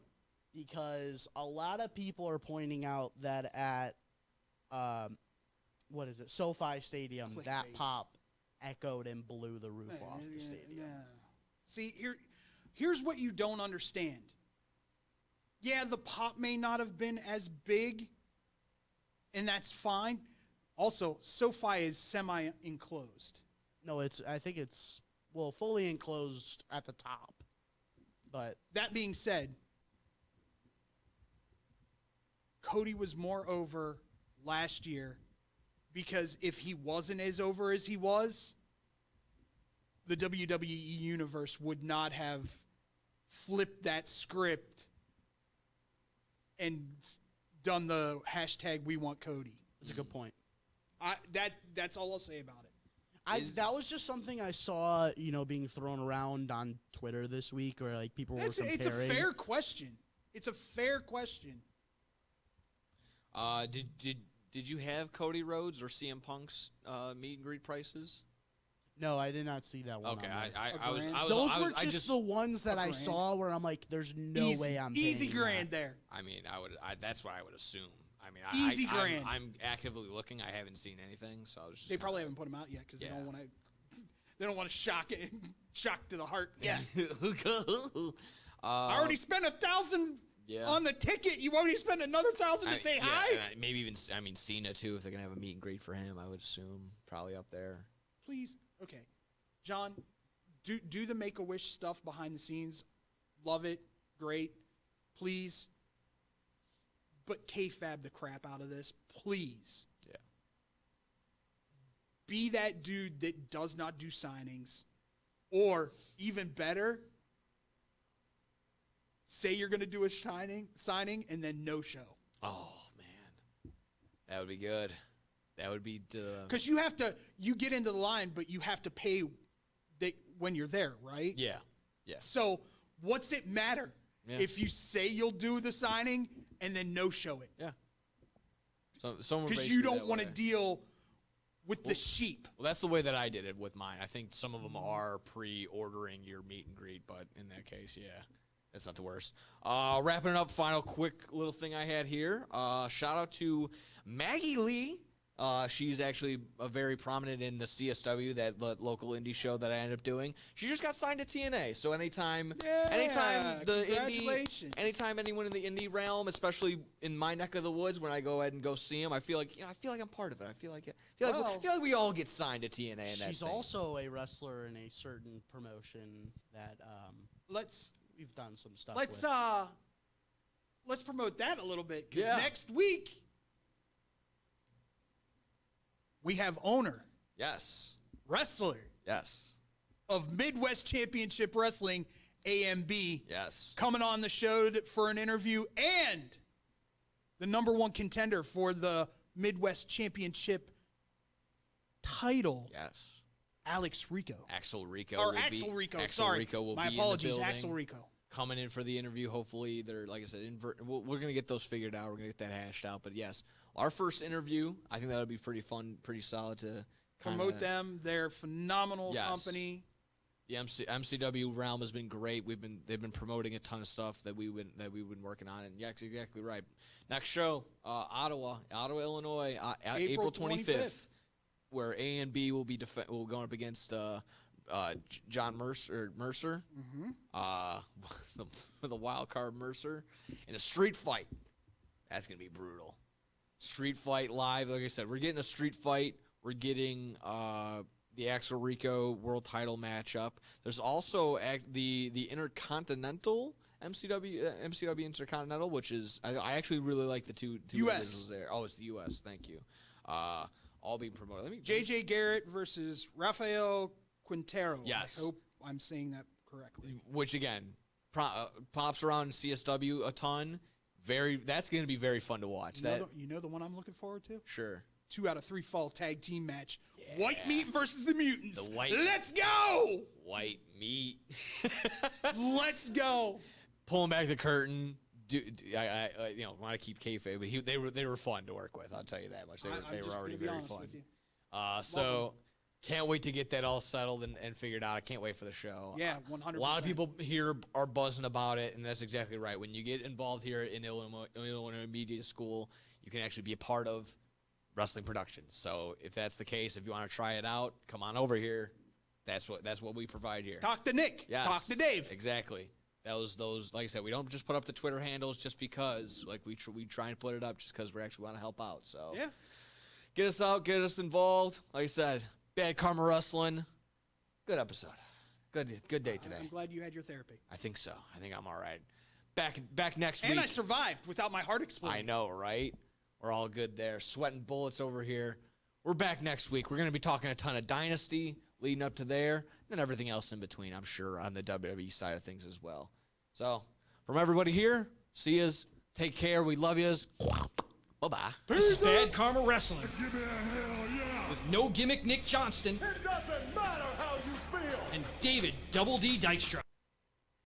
Because a lot of people are pointing out that at SoFi Stadium, that pop echoed and blew the roof off the stadium. Yeah. See, here's what you don't understand. Yeah, the pop may not have been as big, and that's fine. Also, SoFi is semi-enclosed. No, I think it's fully enclosed at the top. But that being said, Cody was more over last year because if he wasn't as over as he was, the WWE Universe would not have flipped that script and done the hashtag We Want Cody. That's a good point. That's all I'll say about it. That was just something I saw, being thrown around on Twitter this week, or like people were comparing. It's a fair question. It's a fair question. Did you have Cody Rhodes or CM Punk's meet and greet prices? No, I did not see that one. Okay, those were just the ones that I saw where I'm like, "There's no way I'm paying easy grand that. there." I mean, that's what I would assume. I mean, easy grand. I'm actively looking. I haven't seen anything, so I was just. They probably haven't put them out yet because they don't want to. They don't want to shock to the heart. Yeah. I already spent $1,000 on the ticket. You already spent another $1,000 to say hi. And maybe even Cena too. If they're gonna have a meet and greet for him, I would assume probably up there. Please, okay, John, do the Make-A-Wish stuff behind the scenes. Love it, great. Please. But kayfabe the crap out of this, please. Yeah. Be that dude that does not do signings, or even better, say you're going to do a signing and then no show. Oh man, that would be good. That would be because you get into the line, but you have to pay when you're there, right? Yeah. So what's it matter if you say you'll do the signing and then no show it? Yeah. Because you don't want to deal with the sheep. Well, that's the way that I did it with mine. I think some of them are pre-ordering your meet and greet, but in that case, yeah, that's not the worst. Wrapping it up, final quick little thing I had here. Shout out to Maggie Lee. She's actually very prominent in the CSW, that local indie show that I ended up doing. She just got signed to TNA. So anytime anyone in the indie realm, especially in my neck of the woods, when I go ahead and go see them, I feel like I'm part of it. I feel like we all get signed to TNA. And she's also a wrestler in a certain promotion that we've done some stuff. Let's promote that a little bit because next week. We have owner. Yes. Wrestler. Yes. Of Midwest Championship Wrestling, AMB. Yes. Coming on the show for an interview, and the #1 contender for the Midwest Championship title. Yes. Axel Rico. Axel Rico. Sorry. Rico will My be apologies. in the Axel Rico. Coming in for the interview. Hopefully, they're, like I said, we're going to get those figured out. We're going to get that hashed out. But yes, our first interview, I think that would be pretty fun, pretty solid to promote them. They're a phenomenal company. The MCW realm has been great. They've been promoting a ton of stuff that we've been working on. And yeah, exactly right. Next show, Ottawa, Illinois, April 25th, where A and B will be going up against John Mercer. Mm-hmm. The with a wild card Mercer in a street fight. That's gonna be brutal. Street fight live. Like I said, we're getting a street fight. We're getting the Axel Rico world title matchup. There's also the Intercontinental MCW Intercontinental, which is I actually really like the two individuals there. Oh, it's the U.S. Thank you. All being promoted. JJ Garrett versus Rafael Quintero. Yes. I hope I'm saying that correctly. Which again, pops around CSW a ton. That's going to be very fun to watch. You know the one I'm looking forward to? Sure. 2 out of 3 fall tag team match. Yeah. White Meat versus the Mutants. Let's go! White Meat. Let's go. Pulling back the curtain. I want to keep kayfabe, but they were fun to work with. I'll tell you that much. They were already very fun. So can't wait to get that all settled and figured out. I can't wait for the show. Yeah, 100%. A lot of people here are buzzing about it, and that's exactly right. When you get involved here in Illinois Media School, you can actually be a part of wrestling productions. So if that's the case, if you want to try it out, come on over here. That's what we provide here. Talk to Nick. Yes, talk to Dave. Exactly. Those like I said, we don't just put up the Twitter handles just because. Like we try and put it up just because we actually want to help out. So yeah, get us out, get us involved. Like I said, Bad Karma Wrestling. Good episode. Good day today. I'm glad you had your therapy. I think so. I think I'm all right. Back next week. And I survived without my heart exploding. I know, right? We're all good there. Sweating bullets over here. We're back next week. We're going to be talking a ton of Dynasty leading up to there, and then everything else in between, I'm sure, on the WWE side of things as well. So, from everybody here, see yous. Take care. We love yous. Bye-bye. This is Bad Karma Wrestling. Give me a hell yeah. With No Gimmick Nick Johnston. It doesn't matter how you feel. And David Double D Dykstra.